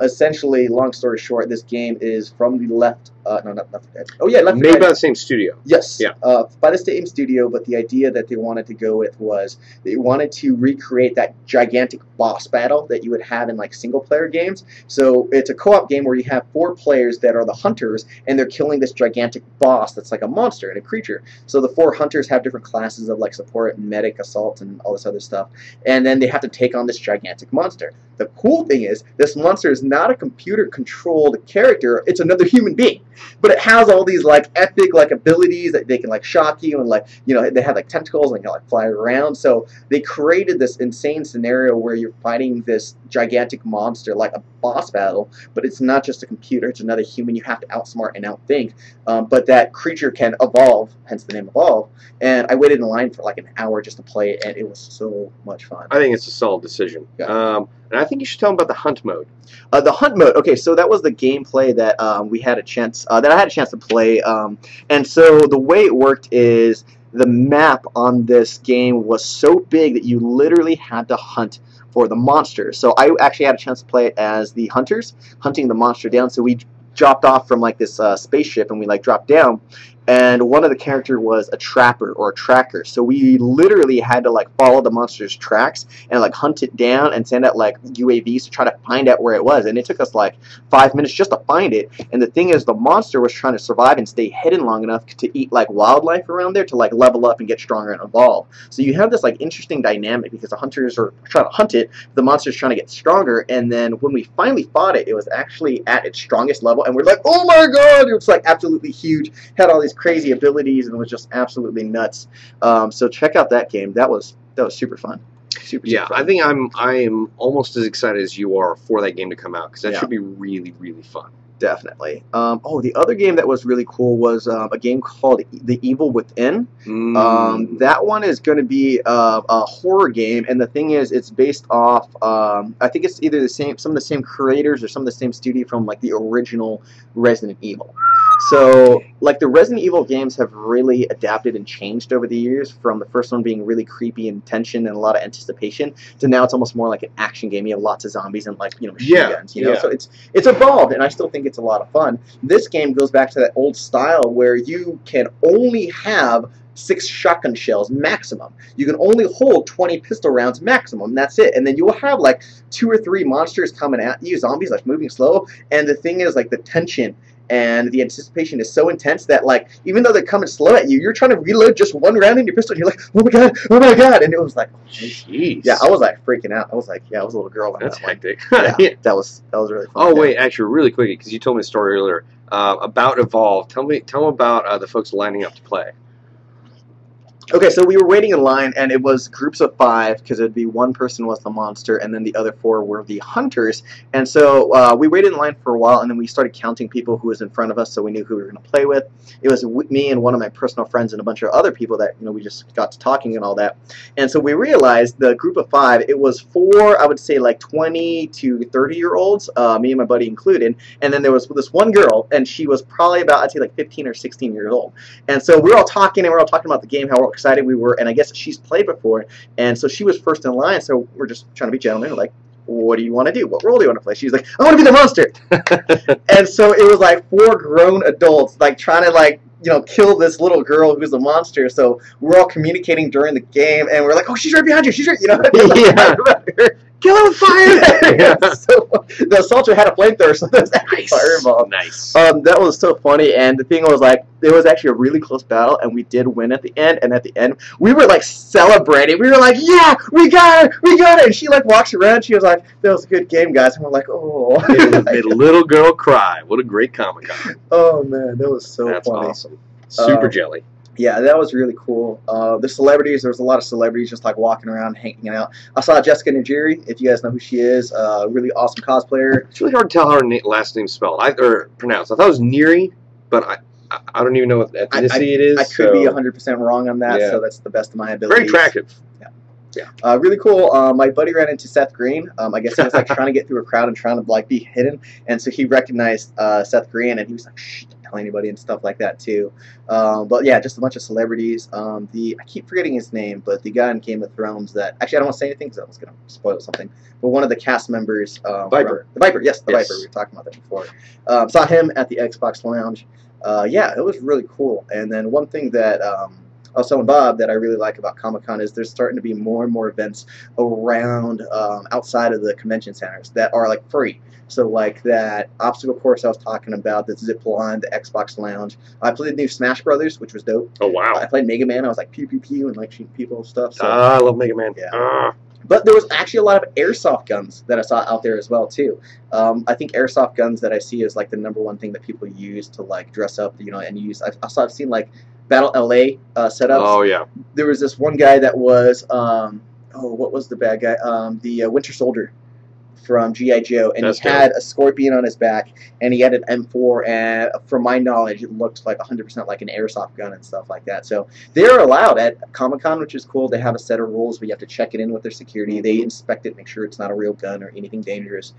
Essentially, long story short, this game is from the Left no, not Left 4 Dead. Oh yeah, Left 4 Dead. Made by the same studio. Yes. Yeah. By the same studio, but the idea that they wanted to go with was they wanted to recreate that gigantic boss battle that you would have in like single-player games. So it's a co-op game where you have 4 players that are the hunters, and they're killing this gigantic boss that's like a monster and a creature. So the 4 hunters have different classes of like support, medic, assault, and all this other stuff, and then they have to take on this gigantic monster. The cool thing is, this monster is not a computer-controlled character, it's another human being. But it has all these like epic like abilities that they can like shock you, and like, you know, they have like tentacles and can like fly around. So they created this insane scenario where you're fighting this gigantic monster like a boss battle, but it's not just a computer, it's another human you have to outsmart and outthink. But that creature can evolve, hence the name Evolve. And I waited in line for like an hour just to play it, and it was so much fun. I think it's a solid decision. Yeah. And I think you should tell them about the hunt mode. The hunt mode. Okay, so that was the gameplay that we had a chance that I had a chance to play. And so the way it worked is the map on this game was so big that you literally had to hunt for the monster. So I actually had a chance to play it as the hunters, hunting the monster down. So we dropped off from like this spaceship, and we like dropped down. And one of the characters was a trapper or a tracker. So we literally had to like follow the monster's tracks and like hunt it down and send out like UAVs to try to find out where it was. And it took us like 5 minutes just to find it. And the thing is, the monster was trying to survive and stay hidden long enough to eat like wildlife around there to like level up and get stronger and evolve. So you have this like interesting dynamic because the hunters are trying to hunt it, the monster's trying to get stronger. And then when we finally fought it, it was actually at its strongest level. And we're like, oh my god, it was like absolutely huge, had all these crazy abilities, and was just absolutely nuts. So check out that game. That was super fun. Super fun. I think I am almost as excited as you are for that game to come out, because that should be really, really fun. Definitely. Oh, the other game that was really cool was a game called The Evil Within. That one is going to be a horror game, and the thing is, it's based off. I think it's either some of the same creators or some of the same studio from like the original Resident Evil. So, like, the Resident Evil games have really adapted and changed over the years, from the first one being really creepy and tension and a lot of anticipation, to now it's almost more like an action game. You have lots of zombies and, like, machine guns, you know? So it's evolved, and I still think it's a lot of fun. This game goes back to that old style where you can only have 6 shotgun shells maximum. You can only hold 20 pistol rounds maximum. That's it. And then you will have like 2 or 3 monsters coming at you, zombies like moving slow. And the thing is, like, the tension and the anticipation is so intense that, like, even though they're coming slow at you, you're trying to reload just 1 round in your pistol, and you're like, oh my god, and it was like, jeez. Yeah, I was like freaking out. I was like, I was a little girl. That's hectic. Yeah, that was really fun. Oh wait, actually, really quickly, because you told me a story earlier about Evolve. Tell them about the folks lining up to play. Okay, so we were waiting in line, and it was groups of 5, because it would be 1 person was the monster, and then the other 4 were the hunters. And so we waited in line for a while, and then we started counting people who was in front of us, so we knew who we were going to play with. It was me and one of my personal friends and a bunch of other people that we just got to talking and all that. And so we realized the group of 5, it was 4, I would say, like 20 to 30-year-olds, me and my buddy included. And then there was this one girl, and she was probably about, I'd say, like 15 or 16 years old. And so we were all talking, and we were all talking about the game, how excited we were, and I guess she's played before, and so she was first in line, so we're just trying to be gentlemen. We're like, what do you want to do? What role do you want to play? She's like, I want to be the monster. And so it was like 4 grown adults like trying to like kill this little girl who's a monster. So we're all communicating during the game, and we're like, oh, she's right behind you, she's right, kill her with fire! So the assaulter had a flamethrower, so there's actually fireball. Nice. That was so funny, and the thing was, like, it was actually a really close battle, and we did win at the end, and at the end, we were, like, celebrating. We were like, yeah, we got it, we got it! And she, like, walks around, she was like, that was a good game, guys, and we're like, oh. It made a little girl cry. What a great Comic-Con. Oh, man, that was so funny. That's awesome. Super jelly. Yeah, that was really cool. The celebrities, there was a lot of celebrities just like walking around, hanging out. I saw Jessica Najiri, if you guys know who she is, really awesome cosplayer. It's really hard to tell how her last name's spelled, or pronounced. I thought it was Neri, but I don't even know what ethnicity it is. I could be 100% wrong on that, so that's the best of my ability. Very attractive. Yeah. Really cool. My buddy ran into Seth Green. I guess he was like trying to get through a crowd and trying to like be hidden, and so he recognized Seth Green, and he was like, shh, don't tell anybody and stuff like that too. But yeah, just a bunch of celebrities. I keep forgetting his name, but the guy in Game of Thrones that actually I don't want to say anything because I was going to spoil something. But one of the cast members, Viper. The Viper, yes, the Viper. We were talking about that before. Saw him at the Xbox Lounge. Yeah, it was really cool. And then one thing that I was telling Bob that I really like about Comic-Con is there's starting to be more and more events around outside of the convention centers that are like free. So like that obstacle course I was talking about, the zip line, the Xbox Lounge. I played the new Smash Brothers, which was dope. Oh wow! I played Mega Man. I was like pew pew pew and like shooting people and stuff. So, I love Mega Man. Yeah. But there was actually a lot of airsoft guns that I saw out there as well too. I think airsoft guns that I see is like the #1 thing that people use to like dress up, and use. I've seen like Battle LA setups. Oh yeah. There was this one guy that was what was the bad guy? The Winter Soldier from G.I. Joe, and he had a scorpion on his back, and he had an M4, and from my knowledge, it looked like 100% like an airsoft gun and stuff like that. So they're allowed at Comic-Con, which is cool. They have a set of rules, but you have to check it in with their security. They inspect it, make sure it's not a real gun or anything dangerous.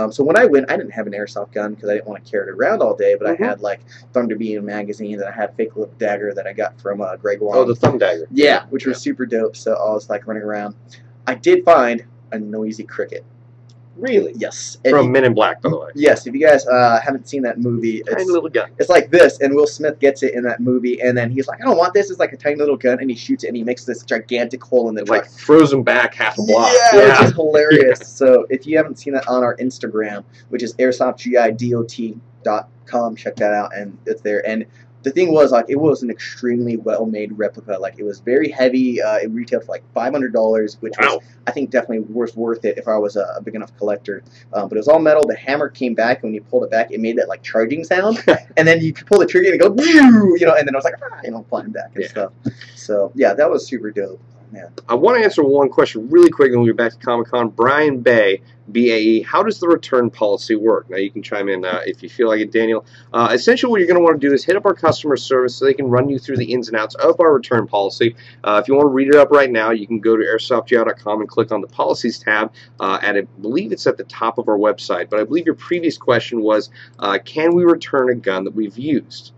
So when I went, I didn't have an airsoft gun because I didn't want to carry it around all day, but I had like Thunder Beam magazines, and I had a fake little dagger that I got from Greg Wong. Oh, the thumb dagger. Yeah, which was super dope. So I was like running around. I did find a noisy cricket. Really? Yes. From Men in Black, by the way. Yes. If you guys haven't seen that movie, Tiny little gun. It's like this, and Will Smith gets it in that movie, and then he's like, I don't want this. It's like a tiny little gun, and he shoots it, and he makes this gigantic hole in the truck. Like throws him back half a block. Yeah, which is hilarious. So if you haven't seen that on our Instagram, which is airsoftgidot.com, check that out, and it's there. And the thing was, like, it was an extremely well-made replica. Like, it was very heavy. It retailed for like $500, which was, I think, definitely worth it if I was a big enough collector. But it was all metal. The hammer came back, and when you pulled it back, it made that like charging sound. And then you could pull the trigger and it go, you know, and then I was like, flying back and stuff. So yeah, that was super dope. Man. I want to answer one question really quick, and we'll get back to Comic-Con. Brian Bay, BAE, how does the return policy work? Now, you can chime in if you feel like it, Daniel. Essentially, what you're going to want to do is hit up our customer service so they can run you through the ins and outs of our return policy. If you want to read it up right now, you can go to airsoftgr.com and click on the Policies tab, and I believe it's at the top of our website. But I believe your previous question was, can we return a gun that we've used?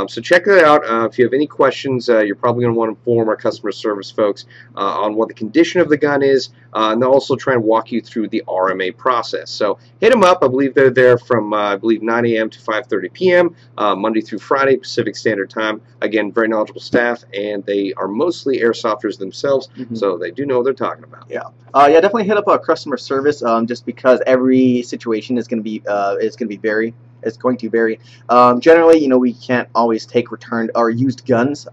So check that out. If you have any questions, you're probably going to want to inform our customer service folks on what the condition of the gun is, and they'll also try and walk you through the RMA process. So hit them up. I believe they're there from, 9 a.m. to 5:30 p.m., Monday through Friday, Pacific Standard Time. Again, very knowledgeable staff, and they are mostly airsofters themselves, so they do know what they're talking about. Yeah. Yeah, definitely hit up our customer service, just because every situation is going to vary. It's going to vary. Generally, you know, we can't always take returned or used guns.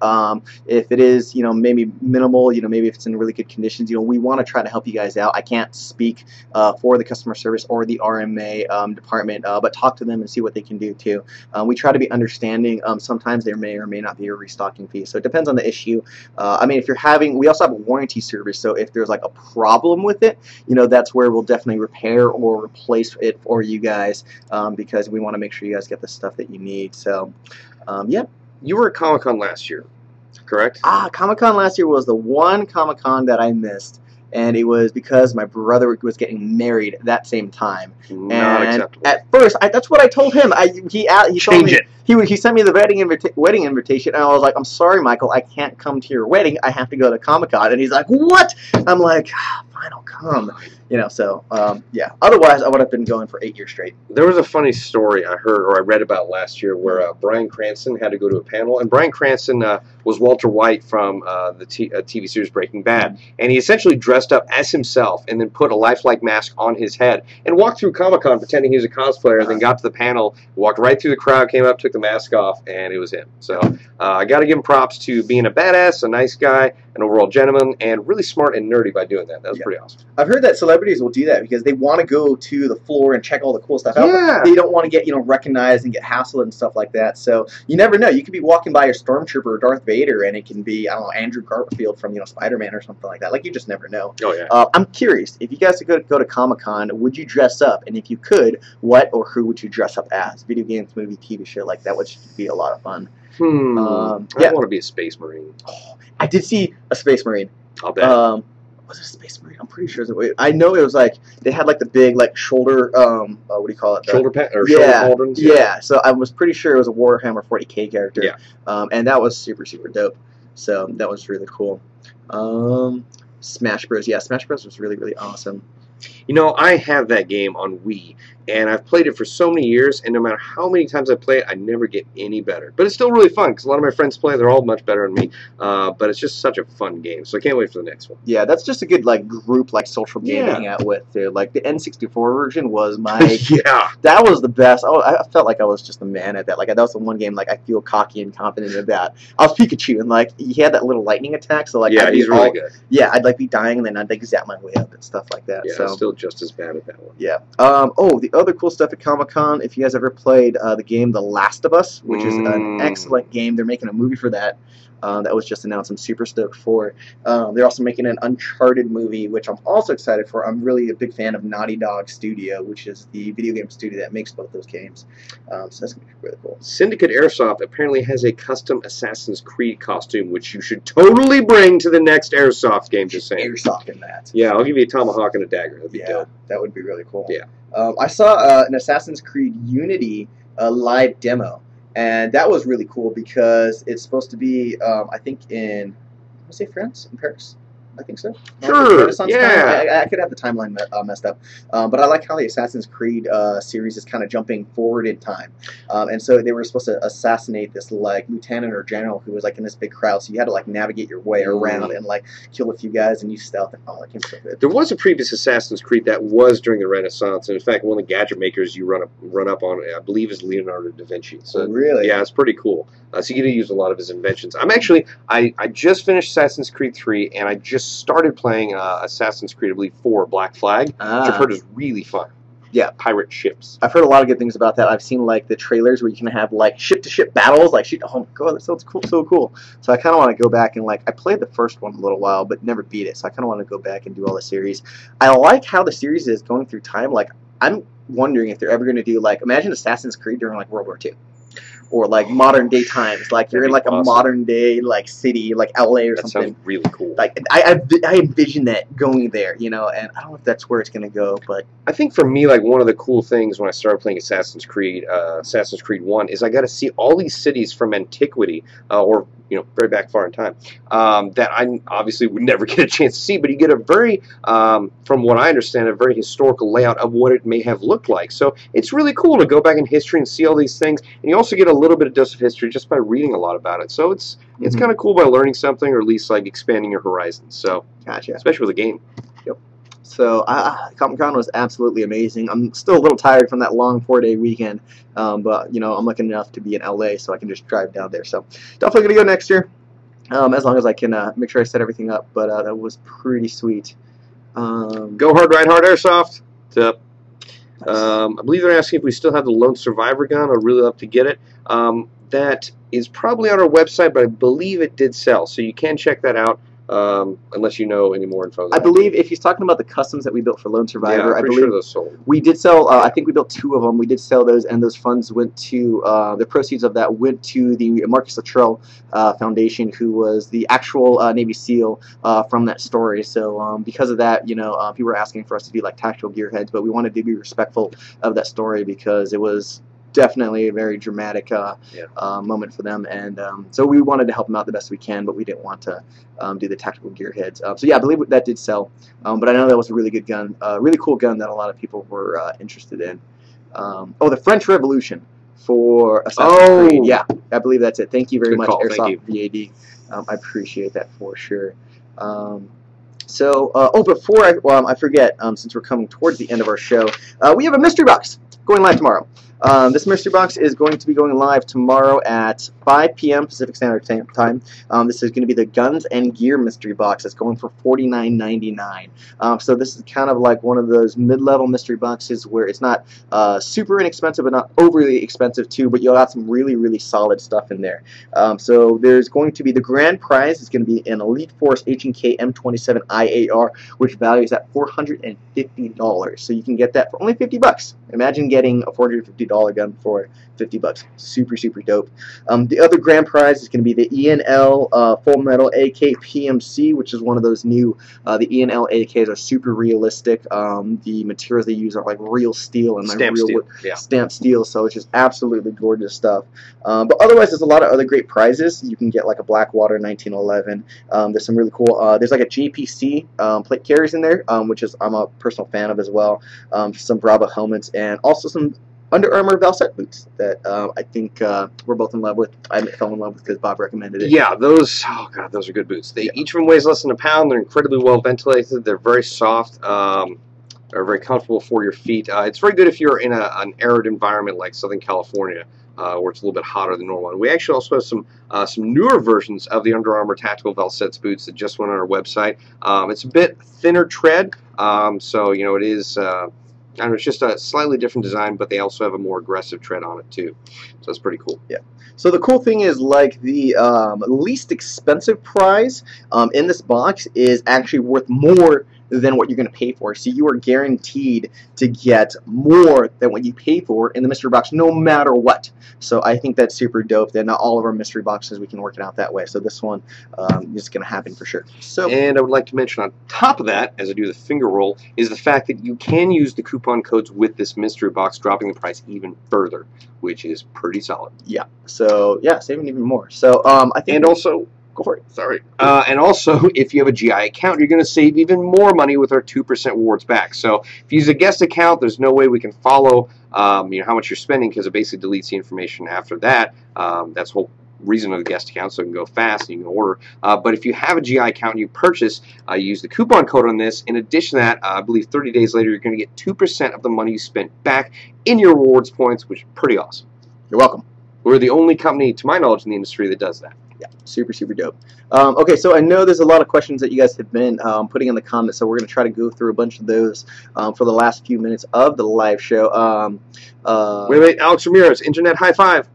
If it is, you know, maybe minimal, you know, maybe if it's in really good conditions, you know, we want to try to help you guys out. I can't speak for the customer service or the RMA department, but talk to them and see what they can do too. We try to be understanding. Sometimes there may or may not be a restocking fee, so it depends on the issue. I mean, if you're having, we also have a warranty service, so if there's like a problem with it, you know, that's where we'll definitely repair or replace it for you guys, because we want to make sure you guys get the stuff that you need. So, yeah. You were at Comic-Con last year, correct? Comic-Con last year was the one Comic-Con that I missed, and it was because my brother was getting married that same time. Not acceptable. At first, that's what I told him. He told me, he sent me the wedding invitation, and I was like, I'm sorry, Michael, I can't come to your wedding. I have to go to Comic-Con. And he's like, what? I'm like, fine, I'll come. You know, so, yeah. Otherwise, I would have been going for 8 years straight. There was a funny story I heard or I read about last year where Bryan Cranston had to go to a panel, and Bryan Cranston was Walter White from the TV series Breaking Bad, and he essentially dressed up as himself and then put a lifelike mask on his head and walked through Comic-Con pretending he was a cosplayer, and then got to the panel, walked right through the crowd, came up, took the mask off, and it was him. So I got to give him props to being a badass, a nice guy, an overall gentleman, and really smart and nerdy by doing that. That was pretty awesome. I've heard that celebrities will do that because they want to go to the floor and check all the cool stuff out. Yeah. They don't want to get, you know, recognized and get hassled and stuff like that. So you never know. You could be walking by your Stormtrooper or Darth Vader, and it can be, I don't know, Andrew Garfield from, you know, Spider-Man or something like that. Like, you just never know. Oh, yeah. I'm curious, if you guys could go to Comic-Con, would you dress up? And if you could, what or who would you dress up as? Video games, movie, TV show, like that would be a lot of fun. I want to be a Space Marine. Oh, I did see a Space Marine. I'll bet. Was it a Space Marine? I'm pretty sure it was. I know it was like they had like the big like shoulder what do you call it? Shoulder pad or shoulder pauldrons? Yeah. So I was pretty sure it was a Warhammer 40K character. Yeah. And that was super dope. So that was really cool. Smash Bros. Yeah, Smash Bros. Was really awesome. You know, I have that game on Wii, and I've played it for so many years, and no matter how many times I play it, I never get any better. But it's still really fun, because a lot of my friends play, they're all much better than me, but it's just such a fun game, so I can't wait for the next one. Yeah, that's just a good, like, group, like, social game to hang out with, too. Like, the N64 version was my... Yeah. That was the best. I felt like I was just the man at that. Like, that was the one game, like, I feel cocky and confident at that. I was Pikachu, and, like, he had that little lightning attack, so, like... Yeah, he's really good. Yeah, I'd, like, be dying, and then I'd, like, zap my way up and stuff like that. Yeah, so. still just as bad at that one. Yeah. Oh, the other cool stuff at Comic-Con, if you guys ever played the game The Last of Us, which is an excellent game. They're making a movie for that. That was just announced. I'm super stoked for. They're also making an Uncharted movie, which I'm also excited for. I'm really a big fan of Naughty Dog Studio, which is the video game studio that makes both those games. So that's going to be really cool. Syndicate Airsoft apparently has a custom Assassin's Creed costume, which you should totally bring to the next Airsoft game, just saying. Airsoft in that. Yeah, I'll give you a tomahawk and a dagger. That'd be dope. That would be really cool. Yeah. I saw an Assassin's Creed Unity live demo. And that was really cool because it's supposed to be, I think, in, France? In Paris? I think so. Sure. Renaissance time? Yeah. I could have the timeline messed up, but I like how the Assassin's Creed series is kind of jumping forward in time, and so they were supposed to assassinate this like lieutenant or general who was like in this big crowd, so you had to like navigate your way around and like kill a few guys and use stealth and all that came so good. There was a previous Assassin's Creed that was during the Renaissance, and in fact, one of the gadget makers you run up on, I believe, is Leonardo da Vinci. So really, yeah, it's pretty cool. So you get to use a lot of his inventions. I just finished Assassin's Creed 3, and I just started playing Assassin's Creed, I believe, 4, Black Flag, which I've heard is really fun. Yeah, pirate ships. I've heard a lot of good things about that. I've seen like the trailers where you can have like ship-to-ship battles. Like, oh my god, that sounds cool, so cool. So I kind of want to go back and like I played the first one a little while, but never beat it. So I kind of want to go back and do all the series. I like how the series is going through time. Like, I'm wondering if they're ever going to do like imagine Assassin's Creed during like World War II. Or like modern day times, like you're in like a modern day like city, like LA or something. That sounds really cool. Like I envision that going there, you know, and I don't know if that's where it's gonna go, but I think for me, like one of the cool things when I started playing Assassin's Creed 1, is I got to see all these cities from antiquity, or very back far in time, that I obviously would never get a chance to see. But you get a very, from what I understand, a very historical layout of what it may have looked like. So it's really cool to go back in history and see all these things, and you also get a little bit of dose of history just by reading a lot about it. So it's kind of cool by learning something, or at least like expanding your horizons. So gotcha, especially with a game. Yep. So Comic-Con was absolutely amazing. I'm still a little tired from that long 4-day weekend, but I'm lucky enough to be in LA, so I can just drive down there. So definitely gonna go next year, as long as I can make sure I set everything up. But that was pretty sweet. Go hard, ride hard, Airsoft. Nice. I believe they're asking if we still have the Lone Survivor gun. I'd really love to get it. That is probably on our website, but I believe it did sell, so you can check that out. Unless you know any more info. I believe if he's talking about the customs that we built for Lone Survivor, I believe sure those sold. We did sell. I think we built 2 of them. We did sell those, and those funds went to the proceeds of that went to the Marcus Luttrell Foundation, who was the actual Navy SEAL from that story. So because of that, people were asking for us to do like tactical gearheads, but we wanted to be respectful of that story because it was definitely a very dramatic moment for them, and so we wanted to help them out the best we can, but we didn't want to do the tactical gearheads. So yeah, I believe that did sell, but I know that was a really good gun, really cool gun that a lot of people were interested in. The French Revolution for Assassin's Creed. Yeah, I believe that's it. Thank you very much, Airsoft VAD. I appreciate that for sure. Before I forget, since we're coming towards the end of our show, we have a mystery box going live tomorrow. This mystery box is going to be going live tomorrow at 5 p.m. Pacific Standard Time. This is going to be the Guns and Gear mystery box. It's going for $49.99. So this is kind of like one of those mid-level mystery boxes where it's not super inexpensive but not overly expensive too, but you'll have some really, really solid stuff in there. So there's going to be the grand prize is going to be an Elite Force H&K M27 IAR, which values at $450. So you can get that for only $50. Imagine getting a $450 gun for $50. Super, super dope. The other grand prize is going to be the ENL Full Metal AK PMC, which is one of those new, the ENL AKs are super realistic. The materials they use are like real steel and like stamped steel, so it's just absolutely gorgeous stuff. But otherwise, there's a lot of other great prizes. You can get like a Blackwater 1911. There's some really cool, there's like a JPC plate carriers in there, which is I'm a personal fan of as well. Some Bravo helmets, and also some Under Armour Valset boots that I think we're both in love with. I fell in love with because Bob recommended it. Yeah, those are good boots. Each of them weighs less than a pound. They're incredibly well ventilated. They're very soft. Are very comfortable for your feet. It's very good if you're in an arid environment like Southern California, where it's a little bit hotter than normal. And we actually also have some newer versions of the Under Armour Tactical Valsets boots that just went on our website. It's a bit thinner tread, so it is. It's just a slightly different design, but they also have a more aggressive tread on it too. So it's pretty cool. Yeah. So the cool thing is, like, the least expensive prize in this box is actually worth more than what you're going to pay for. So you are guaranteed to get more than what you pay for in the mystery box, no matter what. So I think that's super dope. That not all of our mystery boxes we can work it out that way. So this one is going to happen for sure. So, and I would like to mention on top of that, as I do the finger roll, is the fact that you can use the coupon codes with this mystery box, dropping the price even further, which is pretty solid. Yeah. So yeah, saving even more. So I think, and also, Go for it. Sorry. And also, if you have a GI account, you're going to save even more money with our 2% rewards back. So if you use a guest account, there's no way we can follow how much you're spending because it basically deletes the information after that. That's the whole reason of the guest account, so it can go fast and you can order. But if you have a GI account and you purchase, you use the coupon code on this. In addition to that, I believe 30 days later, you're going to get 2% of the money you spent back in your rewards points, which is pretty awesome. You're welcome. We're the only company, to my knowledge, in the industry that does that. Yeah, super, super dope. Okay, so I know there's a lot of questions that you guys have been putting in the comments, so we're going to try to go through a bunch of those for the last few minutes of the live show. Wait, Alex Ramirez, internet high five.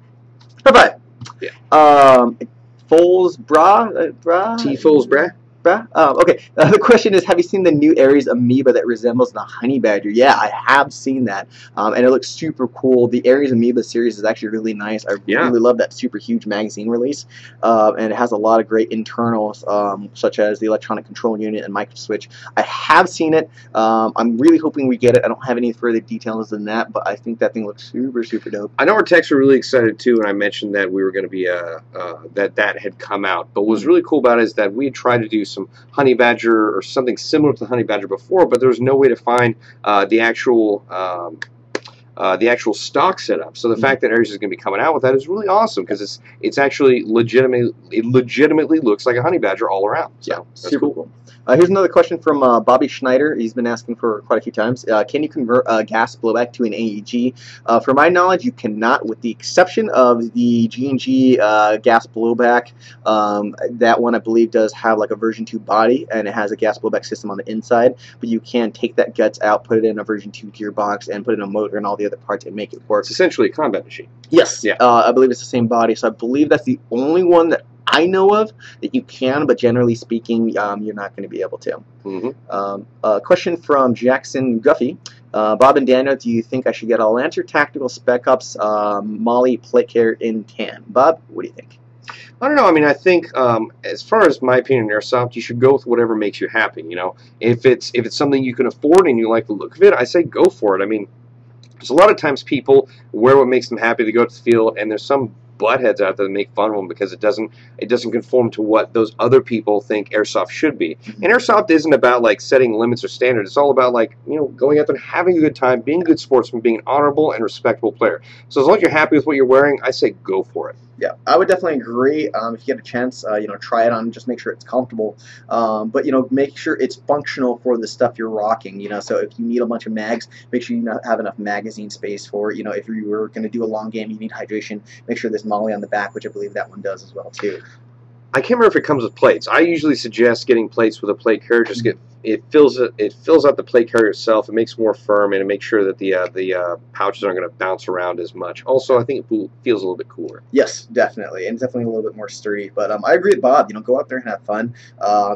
High five. Yeah. Foles bra? T Foles bra? Okay. The question is, have you seen the new Ares amoeba that resembles the honey badger? Yeah, I have seen that, and it looks super cool. The Ares amoeba series is actually really nice. I really love that super huge magazine release, and it has a lot of great internals, such as the electronic control unit and micro switch. I have seen it. I'm really hoping we get it. I don't have any further details than that, but I think that thing looks super, super dope. I know our techs were really excited too, and I mentioned that we were going to be that had come out. But what was really cool about it is that we had tried to do some honey badger or something similar to the honey badger before, but there was no way to find the actual stock setup. So the fact that Ares is going to be coming out with that is really awesome because it's actually legitimately looks like a honey badger all around. So yeah, super cool. Here's another question from Bobby Schneider. He's been asking for quite a few times. Can you convert gas blowback to an AEG? For my knowledge, you cannot, with the exception of the G&G gas blowback. That one, I believe, does have like a version 2 body, and it has a gas blowback system on the inside. But you can take that guts out, put it in a version 2 gearbox, and put in a motor and all the other parts and make it work. It's essentially a combat machine. Yes. Yeah. I believe it's the same body. So I believe that's the only one that I know of that you can, but generally speaking, you're not going to be able to. Mm-hmm. Question from Jackson Guffey. Bob and Daniel, do you think I should get all Lancer, Tactical, Spec Ops, Molly, Plate Carrier in tan? Bob, what do you think? I don't know. I mean, I think as far as my opinion in Airsoft, you should go with whatever makes you happy. You know, if it's something you can afford and you like the look of it, I say go for it. I mean, there's a lot of times people wear what makes them happy. They go to the field, and there's some buttheads out there that make fun of them because it doesn't conform to what those other people think Airsoft should be. And Airsoft isn't about like setting limits or standards. It's all about like, you know, going out there and having a good time, being a good sportsman, being an honorable and respectable player. So as long as you're happy with what you're wearing, I say go for it. Yeah, I would definitely agree. If you get a chance, you know, try it on. Just make sure it's comfortable. But you know, make sure it's functional for the stuff you're rocking. You know, so if you need a bunch of mags, make sure you have enough magazine space for. You know, if you were going to do a long game, you need hydration. Make sure there's Molly on the back, which I believe that one does as well too. I can't remember if it comes with plates. I usually suggest getting plates with a plate carrier. Just it fills out the plate carrier itself. It makes it more firm, and it makes sure that the pouches aren't going to bounce around as much. Also, I think it feels a little bit cooler. Yes, definitely, and definitely a little bit more sturdy. But I agree with Bob. You know, go out there and have fun.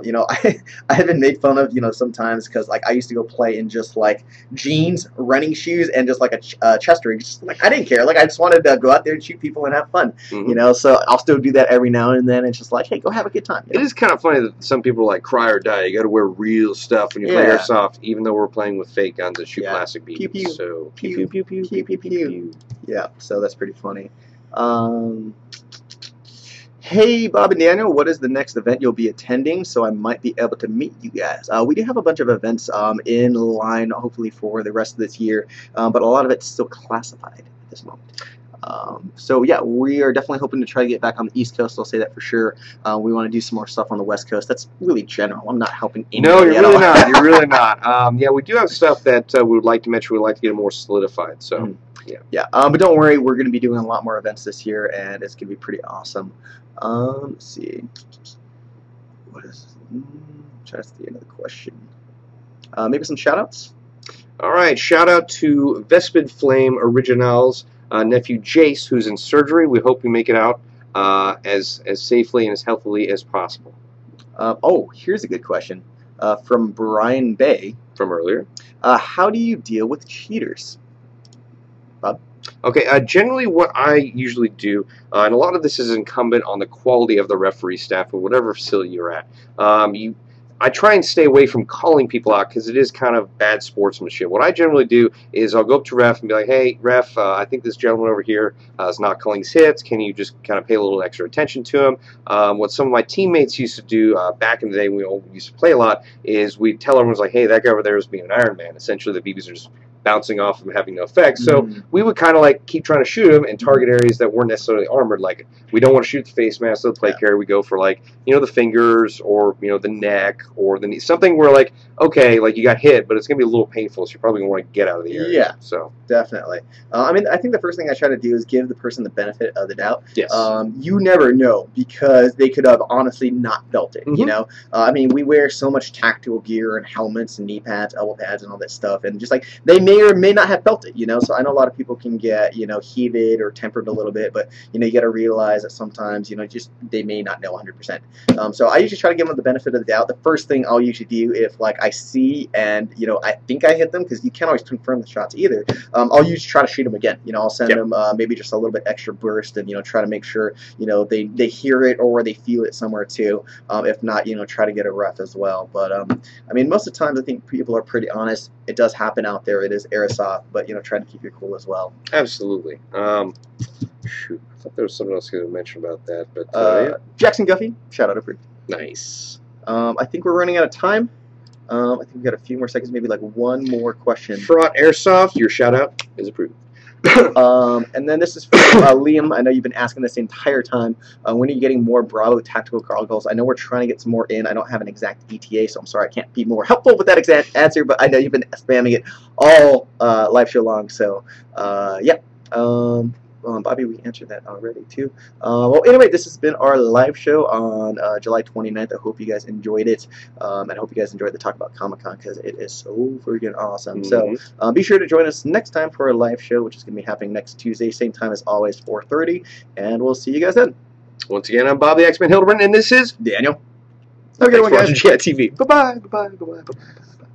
You know, I have been made fun of, you know, sometimes because like I used to go play in just like jeans, running shoes, and just like a chest rig. Just like I didn't care. Like I just wanted to go out there and shoot people and have fun. You know, so I'll still do that every now and then. It's just like, hey, go have a good time. You know? It is kind of funny that some people are like cry or die. You got to wear real stuff when you play Airsoft, even though we're playing with fake guns that shoot plastic beams. Pew, pew. So Pew, pew, pew, pew, pew, pew. Yeah, so that's pretty funny. Hey, Bob and Daniel, what is the next event you'll be attending so I might be able to meet you guys? We do have a bunch of events in line, hopefully, for the rest of this year, but a lot of it's still classified at this moment. So yeah, we are definitely hoping to try to get back on the East Coast. I'll say that for sure. We want to do some more stuff on the West Coast. That's really general. I'm not helping anybody. No, you're really not. You're really not. Yeah, we do have stuff that we would like to mention. We'd like to get it more solidified. So yeah. But don't worry, we're going to be doing a lot more events this year, and it's going to be pretty awesome. Let's see. What is? That's the end of the question. Maybe some shout-outs? All right. Shout-out to Vespid Flame Originals. Nephew Jace, who's in surgery. We hope you make it out as safely and as healthily as possible. Oh, here's a good question from Brian Bay. From earlier. How do you deal with cheaters? Bob? Okay, generally what I usually do, and a lot of this is incumbent on the quality of the referee staff or whatever facility you're at. I I try and stay away from calling people out because it is kind of bad sportsmanship. What I generally do is I'll go up to ref and be like, hey, ref, I think this gentleman over here is not calling his hits. Can you just kind of pay a little extra attention to him? What some of my teammates used to do back in the day when we all used to play a lot is we'd tell everyone, like, hey, that guy over there is being an Iron Man. Essentially, the BBs are just bouncing off and having no effect. So we would kind of like keep trying to shoot them and target areas that weren't necessarily armored. Like we don't want to shoot the face mask of the plate carrier. We go for like, the fingers or, the neck or the knee. Something where like, okay, like you got hit, but it's going to be a little painful. So you're probably going to want to get out of the area. Yeah. So definitely. I mean, I think the first thing I try to do is give the person the benefit of the doubt. Yes. You never know because they could have honestly not felt it, I mean, we wear so much tactical gear and helmets and knee pads, elbow pads and all that stuff. And just like they may or may not have felt it, So I know a lot of people can get, heated or tempered a little bit, but, you got to realize that sometimes, just they may not know 100%. So I usually try to give them the benefit of the doubt. The first thing I'll usually do if like I see and, I think I hit them because you can't always confirm the shots either. I'll usually try to shoot them again. I'll send them maybe just a little bit extra burst and, try to make sure, they hear it or they feel it somewhere too. If not, try to get a ref as well. But, I mean, most of the times I think people are pretty honest. It does happen out there. It is airsoft, but, try to keep your cool as well. Absolutely. Shoot, I thought there was something else to mention about that. But yeah. Jackson Guffey, shout out approved. Nice. I think we're running out of time. I think we've got a few more seconds, maybe like one more question. Fraught Airsoft, your shout out is approved. And then this is from Liam. I know you've been asking this the entire time. When are you getting more Bravo tactical goggles? I know we're trying to get some more in. I don't have an exact ETA, so I'm sorry I can't be more helpful with that exact answer, but I know you've been spamming it all live show long. So, yeah. Bobby, we answered that already, too. Well, anyway, this has been our live show on July 29th. I hope you guys enjoyed it. And I hope you guys enjoyed the talk about Comic-Con because it is so freaking awesome. So be sure to join us next time for our live show, which is going to be happening next Tuesday, same time as always, 4:30. And we'll see you guys then. Once again, I'm Bob the X-Men Hildebrand, and this is Daniel. Have a good one, guys. Yeah, TV. Bye-bye. Bye-bye. Bye-bye. Bye-bye.